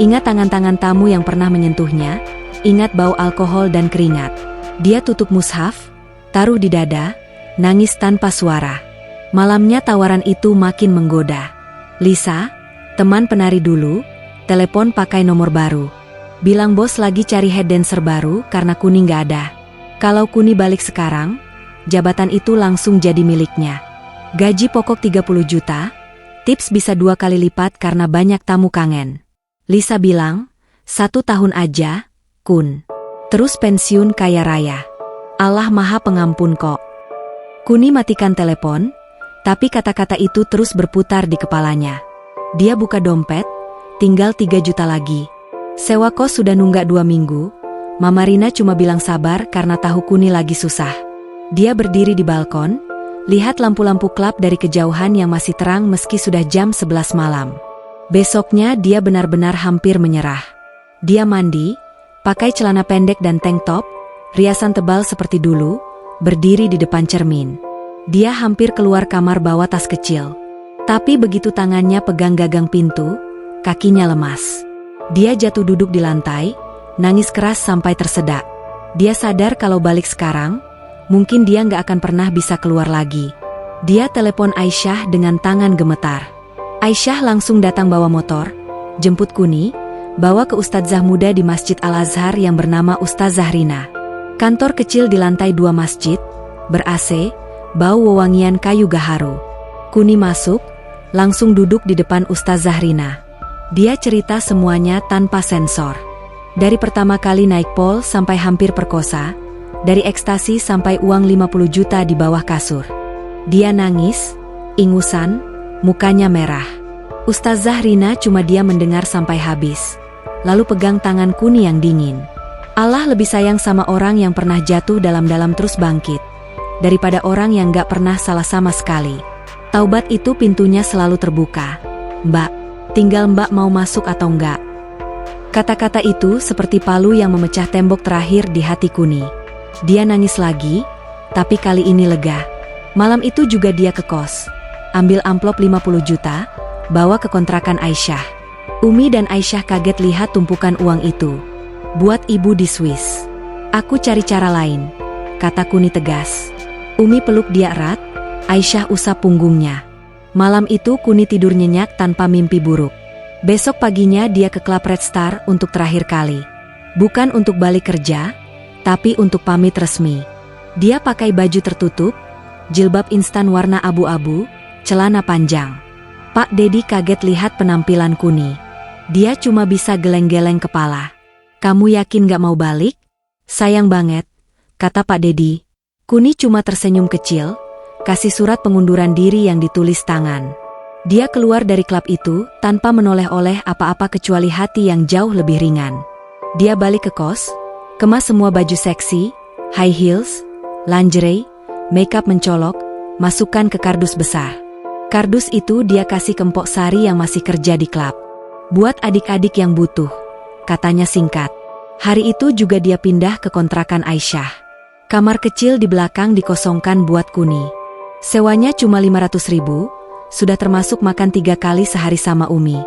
ingat tangan-tangan tamu yang pernah menyentuhnya, ingat bau alkohol dan keringat. Dia tutup mushaf, taruh di dada, nangis tanpa suara. Malamnya tawaran itu makin menggoda. Lisa, teman penari dulu, telepon pakai nomor baru. Bilang bos lagi cari head dancer baru karena Kuni nggak ada. Kalau Kuni balik sekarang, jabatan itu langsung jadi miliknya. Gaji pokok 30 juta, tips bisa 2 kali lipat karena banyak tamu kangen. Lisa bilang, 1 tahun aja, Kun. Terus pensiun kaya raya. Allah Maha Pengampun kok. Kuni matikan telepon, tapi kata-kata itu terus berputar di kepalanya. Dia buka dompet, tinggal 3 juta lagi. Sewa kos sudah nunggak 2 minggu, Mama Rina cuma bilang sabar karena tahu Kuni lagi susah. Dia berdiri di balkon, lihat lampu-lampu klub dari kejauhan yang masih terang meski sudah jam 11 malam. Besoknya dia benar-benar hampir menyerah. Dia mandi, pakai celana pendek dan tank top, riasan tebal seperti dulu, berdiri di depan cermin. Dia hampir keluar kamar bawa tas kecil. Tapi begitu tangannya pegang gagang pintu, kakinya lemas. Dia jatuh duduk di lantai, nangis keras sampai tersedak. Dia sadar kalau balik sekarang, mungkin dia nggak akan pernah bisa keluar lagi. Dia telepon Aisyah dengan tangan gemetar. Aisyah langsung datang bawa motor, jemput Kuni, bawa ke ustadzah muda di Masjid Al-Azhar yang bernama Ustazah Rina. Kantor kecil di lantai 2 masjid, ber-AC, bau wewangian kayu gaharu. Kuni masuk, langsung duduk di depan Ustazah Rina. Dia cerita semuanya tanpa sensor. Dari pertama kali naik pol sampai hampir perkosa, dari ekstasi sampai uang 50 juta di bawah kasur. Dia nangis, ingusan, mukanya merah. Ustazah Rina cuma diam mendengar sampai habis. Lalu pegang tangan Kuni yang dingin. Allah lebih sayang sama orang yang pernah jatuh dalam-dalam terus bangkit, daripada orang yang gak pernah salah sama sekali. Taubat itu pintunya selalu terbuka. Mbak, tinggal Mbak mau masuk atau enggak. Kata-kata itu seperti palu yang memecah tembok terakhir di hati Kuni. Dia nangis lagi, tapi kali ini lega. Malam itu juga dia ke kos. Ambil amplop 50 juta, bawa ke kontrakan Aisyah. Umi dan Aisyah kaget lihat tumpukan uang itu. Buat ibu di Swiss. Aku cari cara lain, kata Kuni tegas. Umi peluk dia erat, Aisyah usap punggungnya. Malam itu Kuni tidur nyenyak tanpa mimpi buruk. Besok paginya dia ke klub Red Star untuk terakhir kali. Bukan untuk balik kerja, tapi untuk pamit resmi. Dia pakai baju tertutup, jilbab instan warna abu-abu, celana panjang. Pak Dedi kaget lihat penampilan Kuni. Dia cuma bisa geleng-geleng kepala. Kamu yakin gak mau balik? Sayang banget, kata Pak Dedi. Kuni cuma tersenyum kecil, kasih surat pengunduran diri yang ditulis tangan. Dia keluar dari klub itu tanpa menoleh-oleh apa-apa kecuali hati yang jauh lebih ringan. Dia balik ke kos, kemas semua baju seksi, high heels, lingerie, makeup mencolok, masukkan ke kardus besar. Kardus itu dia kasih ke Mpok Sari yang masih kerja di klub. Buat adik-adik yang butuh, katanya singkat. Hari itu juga dia pindah ke kontrakan Aisyah. Kamar kecil di belakang dikosongkan buat Kuni. Sewanya cuma 500 ribu, sudah termasuk makan 3 kali sehari sama Umi.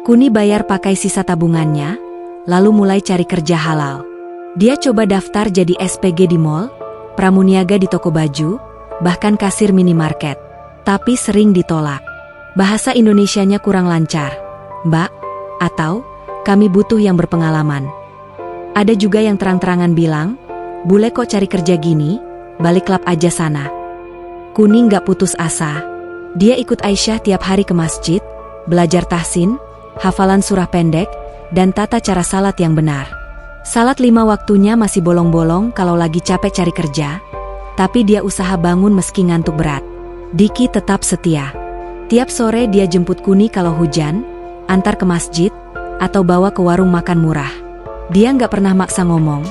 Kuni bayar pakai sisa tabungannya, lalu mulai cari kerja halal. Dia coba daftar jadi SPG di mall, pramuniaga di toko baju, bahkan kasir minimarket. Tapi sering ditolak. Bahasa Indonesianya kurang lancar. Mbak, atau, kami butuh yang berpengalaman. Ada juga yang terang-terangan bilang, bule kok cari kerja gini, balik klub aja sana. Kuni gak putus asa. Dia ikut Aisyah tiap hari ke masjid, belajar tahsin, hafalan surah pendek, dan tata cara salat yang benar. Salat 5 waktunya masih bolong-bolong kalau lagi capek cari kerja, tapi dia usaha bangun meski ngantuk berat. Diki tetap setia. Tiap sore dia jemput Kuni kalau hujan, antar ke masjid, atau bawa ke warung makan murah. Dia nggak pernah maksa ngomong,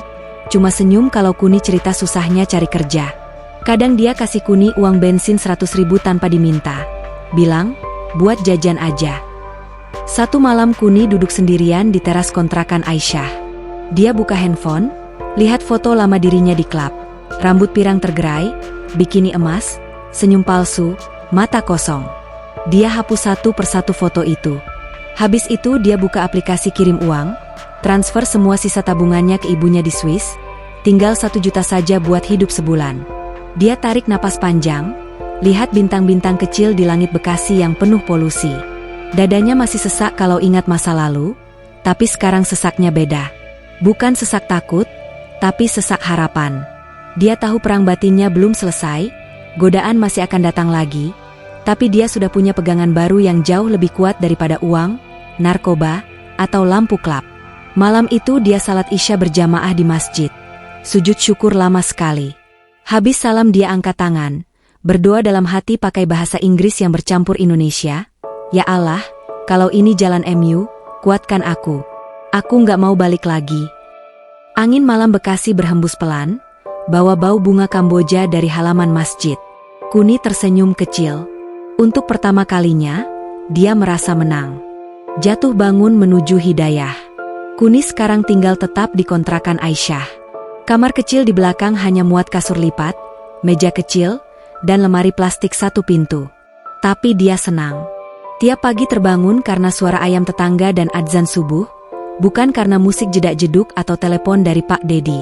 cuma senyum kalau Kuni cerita susahnya cari kerja. Kadang dia kasih Kuni uang bensin 100 ribu tanpa diminta. Bilang, buat jajan aja. Satu malam Kuni duduk sendirian di teras kontrakan Aisyah. Dia buka handphone, lihat foto lama dirinya di klub. Rambut pirang tergerai, bikini emas, senyum palsu, mata kosong. Dia hapus satu persatu foto itu. Habis itu dia buka aplikasi kirim uang, transfer semua sisa tabungannya ke ibunya di Swiss, tinggal 1 juta saja buat hidup sebulan. Dia tarik napas panjang, lihat bintang-bintang kecil di langit Bekasi yang penuh polusi. Dadanya masih sesak kalau ingat masa lalu, tapi sekarang sesaknya beda. Bukan sesak takut, tapi sesak harapan. Dia tahu perang batinnya belum selesai, godaan masih akan datang lagi, tapi dia sudah punya pegangan baru yang jauh lebih kuat daripada uang, narkoba, atau lampu klub. Malam itu dia salat Isya berjamaah di masjid. Sujud syukur lama sekali. Habis salam dia angkat tangan, berdoa dalam hati pakai bahasa Inggris yang bercampur Indonesia. Ya Allah, kalau ini jalan MU, kuatkan aku. Aku nggak mau balik lagi. Angin malam Bekasi berhembus pelan, bawa bau bunga Kamboja dari halaman masjid. Kuni tersenyum kecil. Untuk pertama kalinya, dia merasa menang. Jatuh bangun menuju hidayah. Kuni sekarang tinggal tetap di kontrakan Aisyah. Kamar kecil di belakang hanya muat kasur lipat, meja kecil, dan lemari plastik 1 pintu. Tapi dia senang. Tiap pagi terbangun karena suara ayam tetangga dan adzan subuh, bukan karena musik jedak-jeduk atau telepon dari Pak Dedi.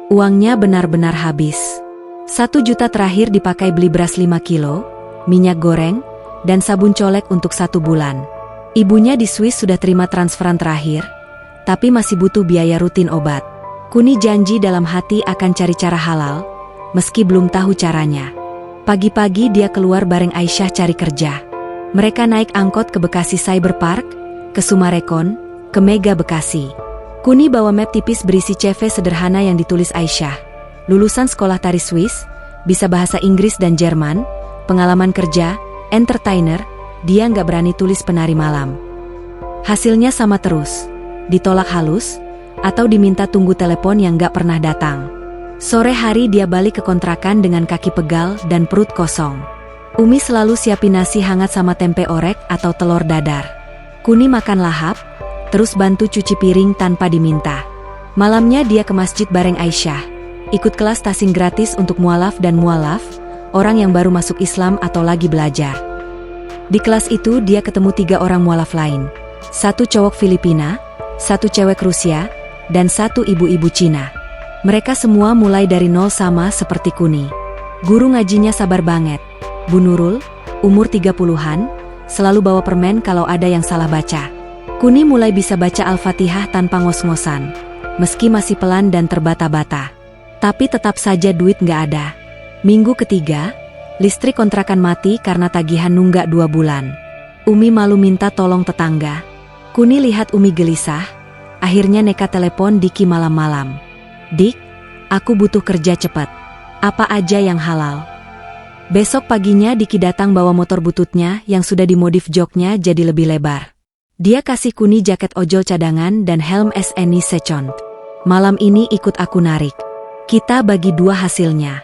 Uangnya benar-benar habis. 1 juta terakhir dipakai beli beras 5 kilo, minyak goreng, dan sabun colek untuk 1 bulan. Ibunya di Swiss sudah terima transferan terakhir, tapi masih butuh biaya rutin obat. Kuni janji dalam hati akan cari cara halal, meski belum tahu caranya. Pagi-pagi dia keluar bareng Aisyah cari kerja. Mereka naik angkot ke Bekasi Cyber Park, ke Sumarekon, ke Mega Bekasi. Kuni bawa map tipis berisi CV sederhana yang ditulis Aisyah. Lulusan sekolah tari Swiss, bisa bahasa Inggris dan Jerman, pengalaman kerja, entertainer, dia nggak berani tulis penari malam. Hasilnya sama terus, ditolak halus, atau diminta tunggu telepon yang nggak pernah datang. Sore hari dia balik ke kontrakan dengan kaki pegal dan perut kosong. Umi selalu siapin nasi hangat sama tempe orek atau telur dadar. Kuni makan lahap, terus bantu cuci piring tanpa diminta. Malamnya dia ke masjid bareng Aisyah, ikut kelas tasing gratis untuk mualaf dan mualaf, orang yang baru masuk Islam atau lagi belajar. Di kelas itu dia ketemu 3 orang mualaf lain, 1 cowok Filipina, 1 cewek Rusia, dan 1 ibu-ibu Cina. Mereka semua mulai dari nol sama seperti Kuni. Guru ngajinya sabar banget. Bu Nurul, umur 30-an, selalu bawa permen kalau ada yang salah baca. Kuni mulai bisa baca Al-Fatihah tanpa ngos-ngosan, meski masih pelan dan terbata-bata. Tapi tetap saja duit nggak ada. Minggu ketiga, listrik kontrakan mati karena tagihan nunggak 2 bulan. Umi malu minta tolong tetangga. Kuni lihat Umi gelisah, akhirnya nekat telepon Diki malam-malam. Dik, aku butuh kerja cepat. Apa aja yang halal. Besok paginya Diki datang bawa motor bututnya yang sudah dimodif joknya jadi lebih lebar. Dia kasih Kuni jaket ojol cadangan dan helm SNI Second. Malam ini ikut aku narik. Kita bagi 2 hasilnya.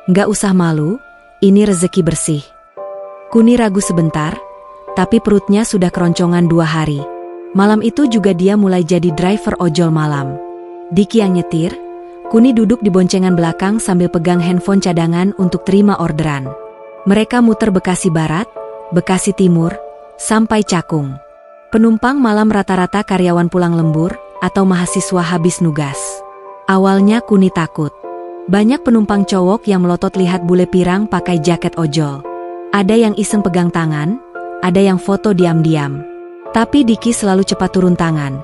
Nggak usah malu, ini rezeki bersih. Kuni ragu sebentar, tapi perutnya sudah keroncongan 2 hari. Malam itu juga dia mulai jadi driver ojol malam. Diki yang nyetir, Kuni duduk di boncengan belakang sambil pegang handphone cadangan untuk terima orderan. Mereka muter Bekasi Barat, Bekasi Timur, sampai Cakung. Penumpang malam rata-rata karyawan pulang lembur atau mahasiswa habis nugas. Awalnya Kuni takut. Banyak penumpang cowok yang melotot lihat bule pirang pakai jaket ojol. Ada yang iseng pegang tangan, ada yang foto diam-diam. Tapi Diki selalu cepat turun tangan,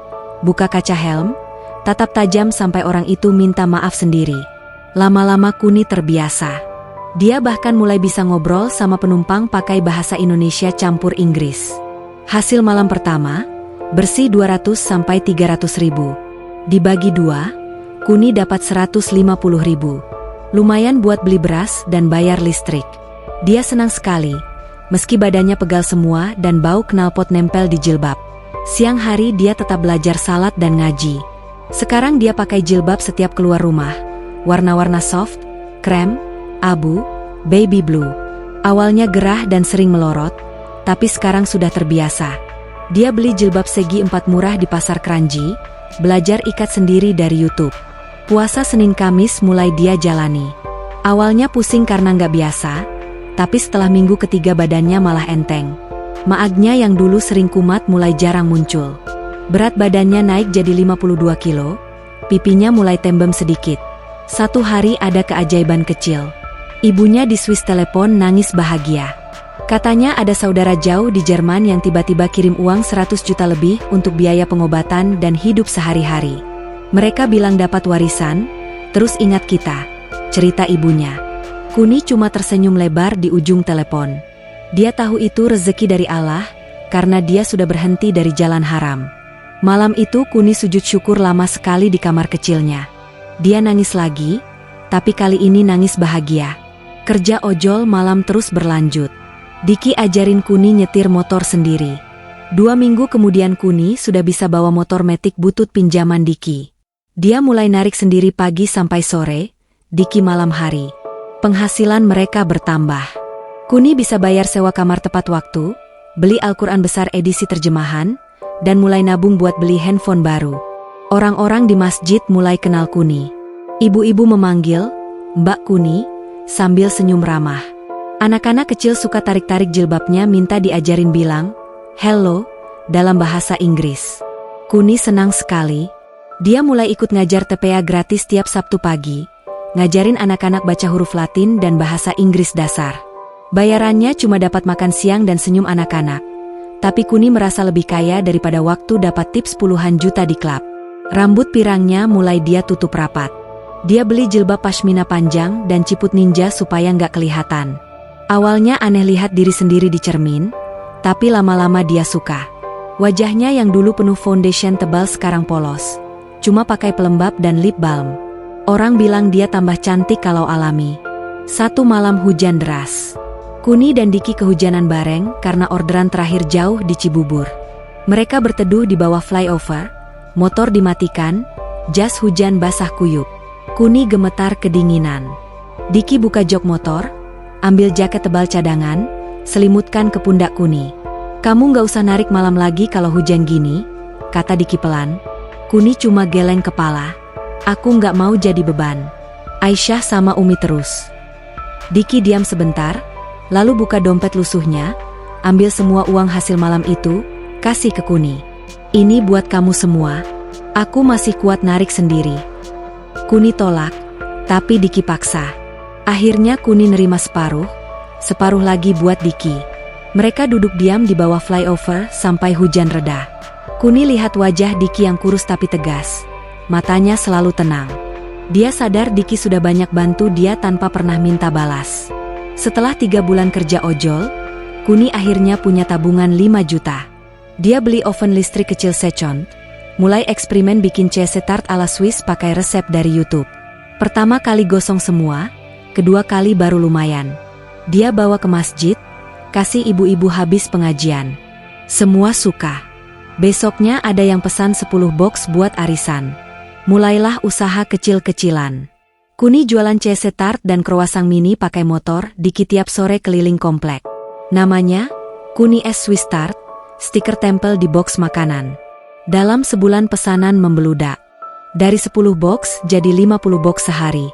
buka kaca helm, tatap tajam sampai orang itu minta maaf sendiri. Lama-lama Kuni terbiasa. Dia bahkan mulai bisa ngobrol sama penumpang pakai bahasa Indonesia campur Inggris. Hasil malam pertama, bersih 200–300 ribu. Dibagi 2, Kuni dapat 150 ribu. Lumayan buat beli beras dan bayar listrik. Dia senang sekali, meski badannya pegal semua dan bau knalpot nempel di jilbab. Siang hari dia tetap belajar salat dan ngaji. Sekarang dia pakai jilbab setiap keluar rumah. Warna-warna soft, krem, abu, baby blue. Awalnya gerah dan sering melorot, tapi sekarang sudah terbiasa. Dia beli jilbab segi 4 murah di pasar Kranji, belajar ikat sendiri dari YouTube. Puasa Senin Kamis mulai dia jalani. Awalnya pusing karena nggak biasa, tapi setelah minggu ketiga badannya malah enteng. Maagnya yang dulu sering kumat mulai jarang muncul. Berat badannya naik jadi 52 kilo, pipinya mulai tembem sedikit. Satu hari ada keajaiban kecil. Ibunya di Swiss telepon nangis bahagia. Katanya ada saudara jauh di Jerman yang tiba-tiba kirim uang 100 juta lebih untuk biaya pengobatan dan hidup sehari-hari. Mereka bilang dapat warisan, terus ingat kita, cerita ibunya. Kuni cuma tersenyum lebar di ujung telepon. Dia tahu itu rezeki dari Allah, karena dia sudah berhenti dari jalan haram. Malam itu Kuni sujud syukur lama sekali di kamar kecilnya. Dia nangis lagi, tapi kali ini nangis bahagia. Kerja ojol malam terus berlanjut. Diki ajarin Kuni nyetir motor sendiri. 2 minggu kemudian Kuni sudah bisa bawa motor metik butut pinjaman Diki. Dia mulai narik sendiri pagi sampai sore, Diki malam hari. Penghasilan mereka bertambah. Kuni bisa bayar sewa kamar tepat waktu, beli Al-Quran besar edisi terjemahan, dan mulai nabung buat beli handphone baru. Orang-orang di masjid mulai kenal Kuni. Ibu-ibu memanggil, Mbak Kuni, sambil senyum ramah. Anak-anak kecil suka tarik-tarik jilbabnya minta diajarin bilang, hello, dalam bahasa Inggris. Kuni senang sekali. Dia mulai ikut ngajar TPA gratis tiap Sabtu pagi, ngajarin anak-anak baca huruf Latin dan bahasa Inggris dasar. Bayarannya cuma dapat makan siang dan senyum anak-anak. Tapi Kuni merasa lebih kaya daripada waktu dapat tips puluhan juta di klub. Rambut pirangnya mulai dia tutup rapat. Dia beli jilbab pashmina panjang dan ciput ninja supaya nggak kelihatan. Awalnya aneh lihat diri sendiri di cermin, tapi lama-lama dia suka. Wajahnya yang dulu penuh foundation tebal sekarang polos. Cuma pakai pelembab dan lip balm. Orang bilang dia tambah cantik kalau alami. Satu malam hujan deras. Kuni dan Diki kehujanan bareng karena orderan terakhir jauh di Cibubur. Mereka berteduh di bawah flyover, motor dimatikan, jas hujan basah kuyup. Kuni gemetar kedinginan. Diki buka jok motor, ambil jaket tebal cadangan, selimutkan ke pundak Kuni. "Kamu gak usah narik malam lagi kalau hujan gini," kata Diki pelan. Kuni cuma geleng kepala. "Aku gak mau jadi beban." Aisyah sama Umi terus. Diki diam sebentar, lalu buka dompet lusuhnya, ambil semua uang hasil malam itu, kasih ke Kuni. "Ini buat kamu semua. Aku masih kuat narik sendiri." Kuni tolak, tapi Diki paksa. Akhirnya Kuni nerima separuh lagi buat Diki. Mereka duduk diam di bawah flyover sampai hujan reda. Kuni lihat wajah Diki yang kurus tapi tegas. Matanya selalu tenang. Dia sadar Diki sudah banyak bantu dia tanpa pernah minta balas. Setelah 3 bulan kerja ojol, Kuni akhirnya punya tabungan 5 juta. Dia beli oven listrik kecil Secon, mulai eksperimen bikin cheese tart ala Swiss pakai resep dari YouTube. Pertama kali gosong semua, kedua kali baru lumayan. Dia bawa ke masjid, kasih ibu-ibu habis pengajian. Semua suka. Besoknya ada yang pesan 10 box buat arisan. Mulailah usaha kecil-kecilan. Kuni jualan cheese tart dan croissant mini pakai motor Diki tiap sore keliling komplek. Namanya Kuni Es Swiss Tart, stiker tempel di box makanan. Dalam sebulan pesanan membeludak. Dari 10 box jadi 50 box sehari.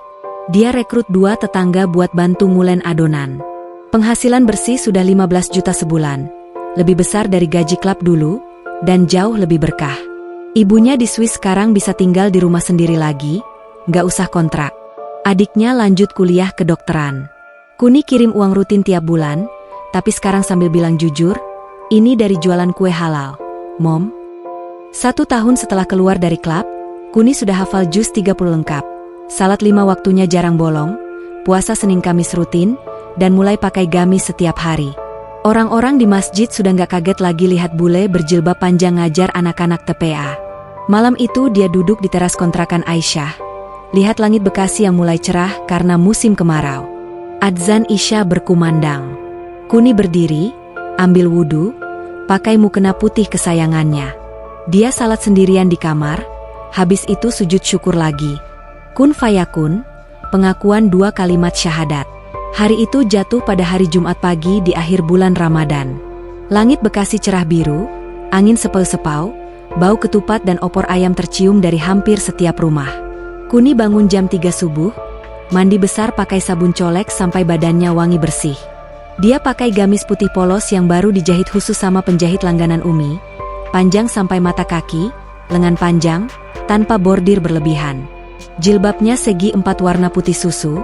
Dia rekrut 2 tetangga buat bantu ngulen adonan. Penghasilan bersih sudah 15 juta sebulan. Lebih besar dari gaji klub dulu, dan jauh lebih berkah. Ibunya di Swiss sekarang bisa tinggal di rumah sendiri lagi, nggak usah kontrak. Adiknya lanjut kuliah kedokteran. Kuni kirim uang rutin tiap bulan, tapi sekarang sambil bilang jujur, "Ini dari jualan kue halal, Mom." 1 tahun setelah keluar dari klub, Kuni sudah hafal juz 30 lengkap. Salat 5 waktunya jarang bolong, puasa Senin Kamis rutin, dan mulai pakai gamis setiap hari. Orang-orang di masjid sudah gak kaget lagi lihat bule berjilbab panjang ngajar anak-anak TPA. Malam itu dia duduk di teras kontrakan Aisyah. Lihat langit Bekasi yang mulai cerah karena musim kemarau. Adzan Isya berkumandang. Kuni berdiri, ambil wudu, pakai mukena putih kesayangannya. Dia salat sendirian di kamar, habis itu sujud syukur lagi. Kun fayakun, pengakuan 2 kalimat syahadat. Hari itu jatuh pada hari Jumat pagi di akhir bulan Ramadan. Langit Bekasi cerah biru, angin sepau-sepau, bau ketupat dan opor ayam tercium dari hampir setiap rumah. Kuni bangun jam 3 subuh, mandi besar pakai sabun colek sampai badannya wangi bersih. Dia pakai gamis putih polos yang baru dijahit khusus sama penjahit langganan Umi, panjang sampai mata kaki, lengan panjang, tanpa bordir berlebihan. Jilbabnya segi 4 warna putih susu,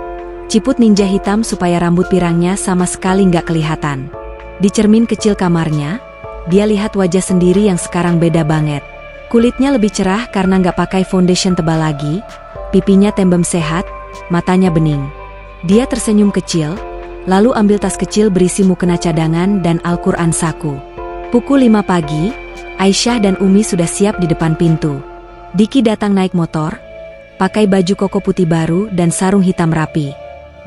ciput ninja hitam supaya rambut pirangnya sama sekali nggak kelihatan. Di cermin kecil kamarnya, dia lihat wajah sendiri yang sekarang beda banget. Kulitnya lebih cerah karena nggak pakai foundation tebal lagi, pipinya tembem sehat, matanya bening. Dia tersenyum kecil, lalu ambil tas kecil berisi mukena cadangan dan Al-Quran saku. Pukul 5 pagi, Aisyah dan Umi sudah siap di depan pintu. Diki datang naik motor, pakai baju koko putih baru dan sarung hitam rapi.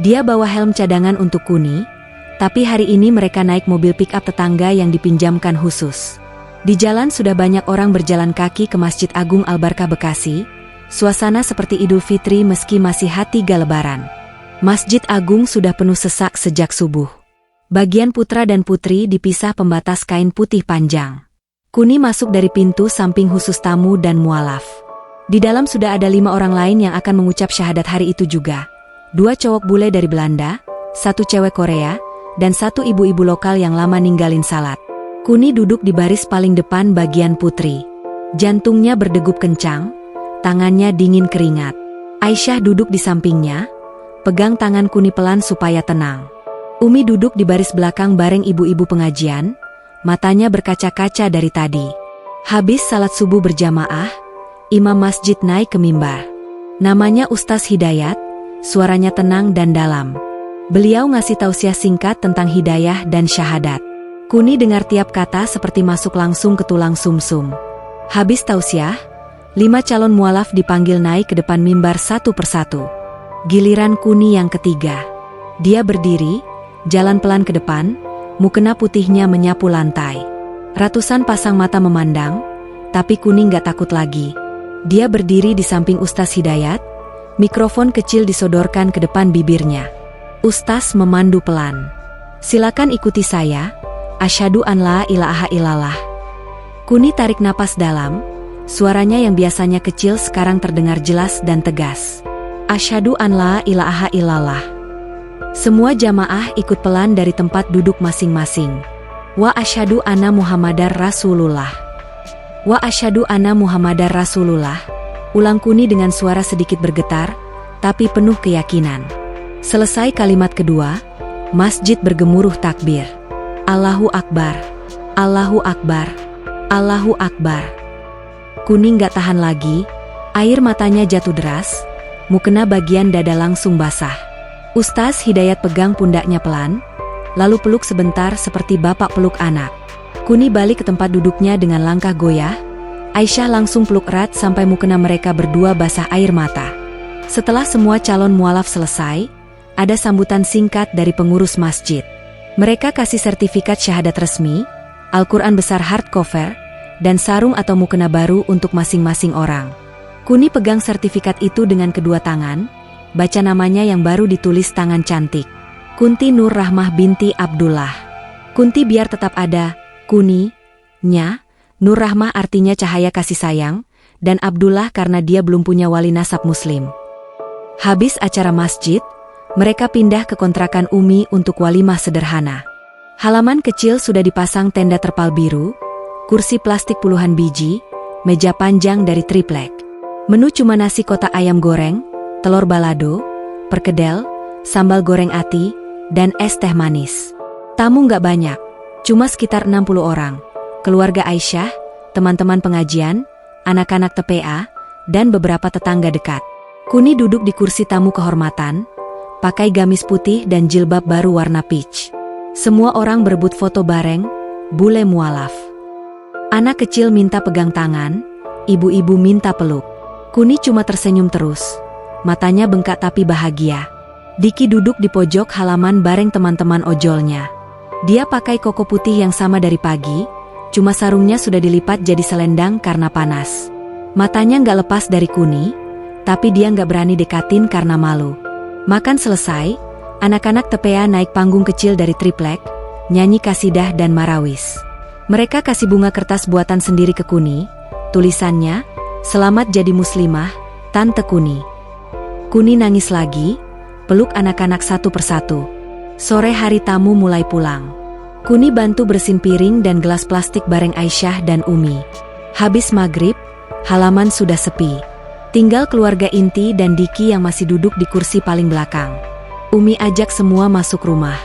Dia bawa helm cadangan untuk Kuni, tapi hari ini mereka naik mobil pick-up tetangga yang dipinjamkan khusus. Di jalan sudah banyak orang berjalan kaki ke Masjid Agung Al-Barkah Bekasi, suasana seperti Idul Fitri meski masih H3 Lebaran. Masjid Agung sudah penuh sesak sejak subuh. Bagian putra dan putri dipisah pembatas kain putih panjang. Kuni masuk dari pintu samping khusus tamu dan mualaf. Di dalam sudah ada 5 orang lain yang akan mengucap syahadat hari itu juga. 2 cowok bule dari Belanda, 1 cewek Korea, dan 1 ibu-ibu lokal yang lama ninggalin salat. Kuni duduk di baris paling depan bagian putri. Jantungnya berdegup kencang, tangannya dingin keringat. Aisyah duduk di sampingnya, pegang tangan Kuni pelan supaya tenang. Umi duduk di baris belakang bareng ibu-ibu pengajian, matanya berkaca-kaca dari tadi. Habis salat subuh berjamaah, imam masjid naik ke mimbar. Namanya Ustaz Hidayat, suaranya tenang dan dalam. Beliau ngasih tausiah singkat tentang hidayah dan syahadat. Kuni dengar tiap kata seperti masuk langsung ke tulang sumsum. Habis tausiah, 5 calon mualaf dipanggil naik ke depan mimbar satu persatu. Giliran Kuni yang ketiga. Dia berdiri, Jalan pelan ke depan, mukena putihnya menyapu lantai. Ratusan pasang mata memandang, tapi Kuni nggak takut lagi. Dia berdiri di samping Ustaz Hidayat, mikrofon kecil disodorkan ke depan bibirnya. Ustaz memandu pelan. Silakan ikuti saya, asyhadu an la ilaha illallah. Kuni tarik napas dalam, suaranya yang biasanya kecil sekarang terdengar jelas dan tegas. Asyhadu an la ilaha illallah. Semua jamaah ikut pelan dari tempat duduk masing-masing. Wa asyhadu anna Muhammadar Rasulullah. Wa asyhadu anna Muhammadar Rasulullah. Ulang Kuni dengan suara sedikit bergetar, tapi penuh keyakinan. Selesai kalimat kedua, masjid bergemuruh takbir. Allahu Akbar. Allahu Akbar. Allahu Akbar. Kuni nggak tahan lagi, air matanya jatuh deras, mukena bagian dada langsung basah. Ustaz Hidayat pegang pundaknya pelan, lalu peluk sebentar seperti bapak peluk anak. Kuni balik ke tempat duduknya dengan langkah goyah. Aisyah langsung peluk erat sampai mukena mereka berdua basah air mata. Setelah semua calon mualaf selesai, ada sambutan singkat dari pengurus masjid. Mereka kasih sertifikat syahadat resmi, Al-Quran besar hardcover, dan sarung atau mukena baru untuk masing-masing orang. Kuni pegang sertifikat itu dengan kedua tangan, baca namanya yang baru ditulis tangan cantik. Kunti Nur Rahmah binti Abdullah. Kunti biar tetap ada, Kuni, nya, Nur Rahmah artinya cahaya kasih sayang, dan Abdullah karena dia belum punya wali nasab muslim. Habis acara masjid, mereka pindah ke kontrakan Umi untuk walimah sederhana. Halaman kecil sudah dipasang tenda terpal biru, kursi plastik puluhan biji, meja panjang dari triplek. Menu cuma nasi kotak ayam goreng, telur balado, perkedel, sambal goreng ati, dan es teh manis. Tamu nggak banyak, cuma sekitar 60 orang. Keluarga Aisyah, teman-teman pengajian, anak-anak TPA, dan beberapa tetangga dekat. Kuni duduk di kursi tamu kehormatan, pakai gamis putih dan jilbab baru warna peach. Semua orang berebut foto bareng, bule mualaf. Anak kecil minta pegang tangan, ibu-ibu minta peluk. Kuni cuma tersenyum terus. Matanya bengkak tapi bahagia. Diki duduk di pojok halaman bareng teman-teman ojolnya. Dia pakai koko putih yang sama dari pagi, cuma sarungnya sudah dilipat jadi selendang karena panas. Matanya nggak lepas dari Kuni, tapi dia nggak berani dekatin karena malu. Makan selesai, anak-anak TPA naik panggung kecil dari triplek, nyanyi kasidah dan marawis. Mereka kasih bunga kertas buatan sendiri ke Kuni, tulisannya, "Selamat jadi muslimah, Tante Kuni." Kuni nangis lagi, peluk anak-anak satu persatu. Sore hari tamu mulai pulang. Kuni bantu bersihin piring dan gelas plastik bareng Aisyah dan Umi. Habis maghrib, halaman sudah sepi. Tinggal keluarga inti dan Diki yang masih duduk di kursi paling belakang. Umi ajak semua masuk rumah.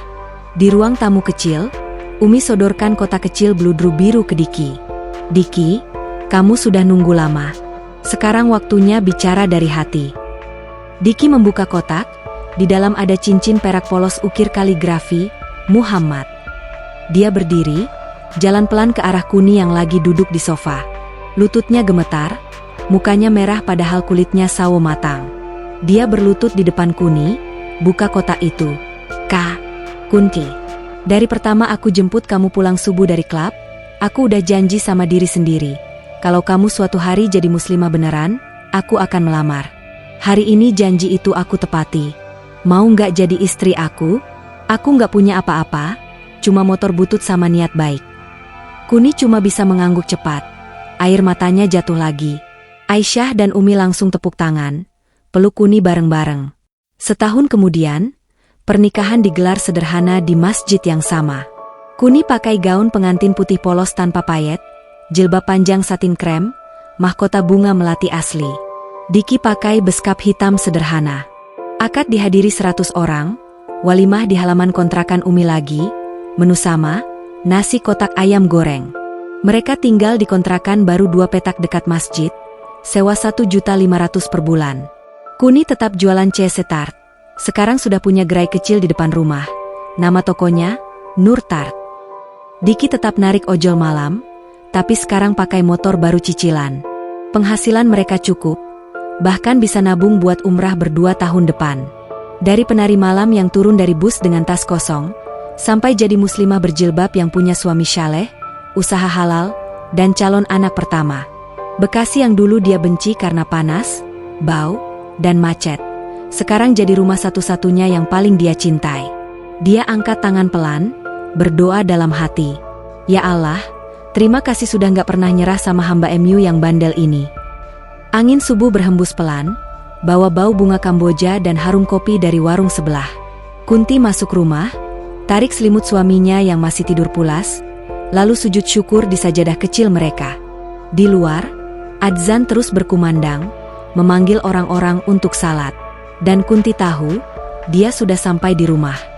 Di ruang tamu kecil, Umi sodorkan kotak kecil bludru biru ke Diki. "Diki, kamu sudah nunggu lama. Sekarang waktunya bicara dari hati." Diki membuka kotak, di dalam ada cincin perak polos ukir kaligrafi, Muhammad. Dia berdiri, jalan pelan ke arah Kuni yang lagi duduk di sofa. Lututnya gemetar, mukanya merah padahal kulitnya sawo matang. Dia berlutut di depan Kuni, buka kotak itu. "Kak, Kunti, dari pertama aku jemput kamu pulang subuh dari klub, aku udah janji sama diri sendiri. Kalau kamu suatu hari jadi muslimah beneran, aku akan melamar. Hari ini janji itu aku tepati. Mau nggak jadi istri aku? Aku nggak punya apa-apa, cuma motor butut sama niat baik." Kuni cuma bisa mengangguk cepat. Air matanya jatuh lagi. Aisyah dan Umi langsung tepuk tangan, peluk Kuni bareng-bareng. Setahun kemudian, pernikahan digelar sederhana di masjid yang sama. Kuni pakai gaun pengantin putih polos tanpa payet, jilbab panjang satin krem, mahkota bunga melati asli. Diki pakai beskap hitam sederhana. Akad dihadiri 100 orang, walimah di halaman kontrakan Umi lagi, menu sama, nasi kotak ayam goreng. Mereka tinggal di kontrakan baru 2 petak dekat masjid, sewa 1.500.000 per bulan. Kuni tetap jualan CC Tart. Sekarang sudah punya gerai kecil di depan rumah. Nama tokonya, Nur Tart. Diki tetap narik ojol malam, tapi sekarang pakai motor baru cicilan. Penghasilan mereka cukup, bahkan bisa nabung buat umrah berdua tahun depan. Dari penari malam yang turun dari bus dengan tas kosong, sampai jadi muslimah berjilbab yang punya suami syaleh, usaha halal, dan calon anak pertama. Bekasi yang dulu dia benci karena panas, bau, dan macet, sekarang jadi rumah satu-satunya yang paling dia cintai. Dia angkat tangan pelan, berdoa dalam hati. Ya Allah, terima kasih sudah gak pernah nyerah sama hamba MU yang bandel ini. Angin subuh berhembus pelan, bawa bau bunga Kamboja dan harum kopi dari warung sebelah. Kunti masuk rumah, tarik selimut suaminya yang masih tidur pulas, lalu sujud syukur di sajadah kecil mereka. Di luar, adzan terus berkumandang, memanggil orang-orang untuk salat. Dan Kunti tahu, dia sudah sampai di rumah.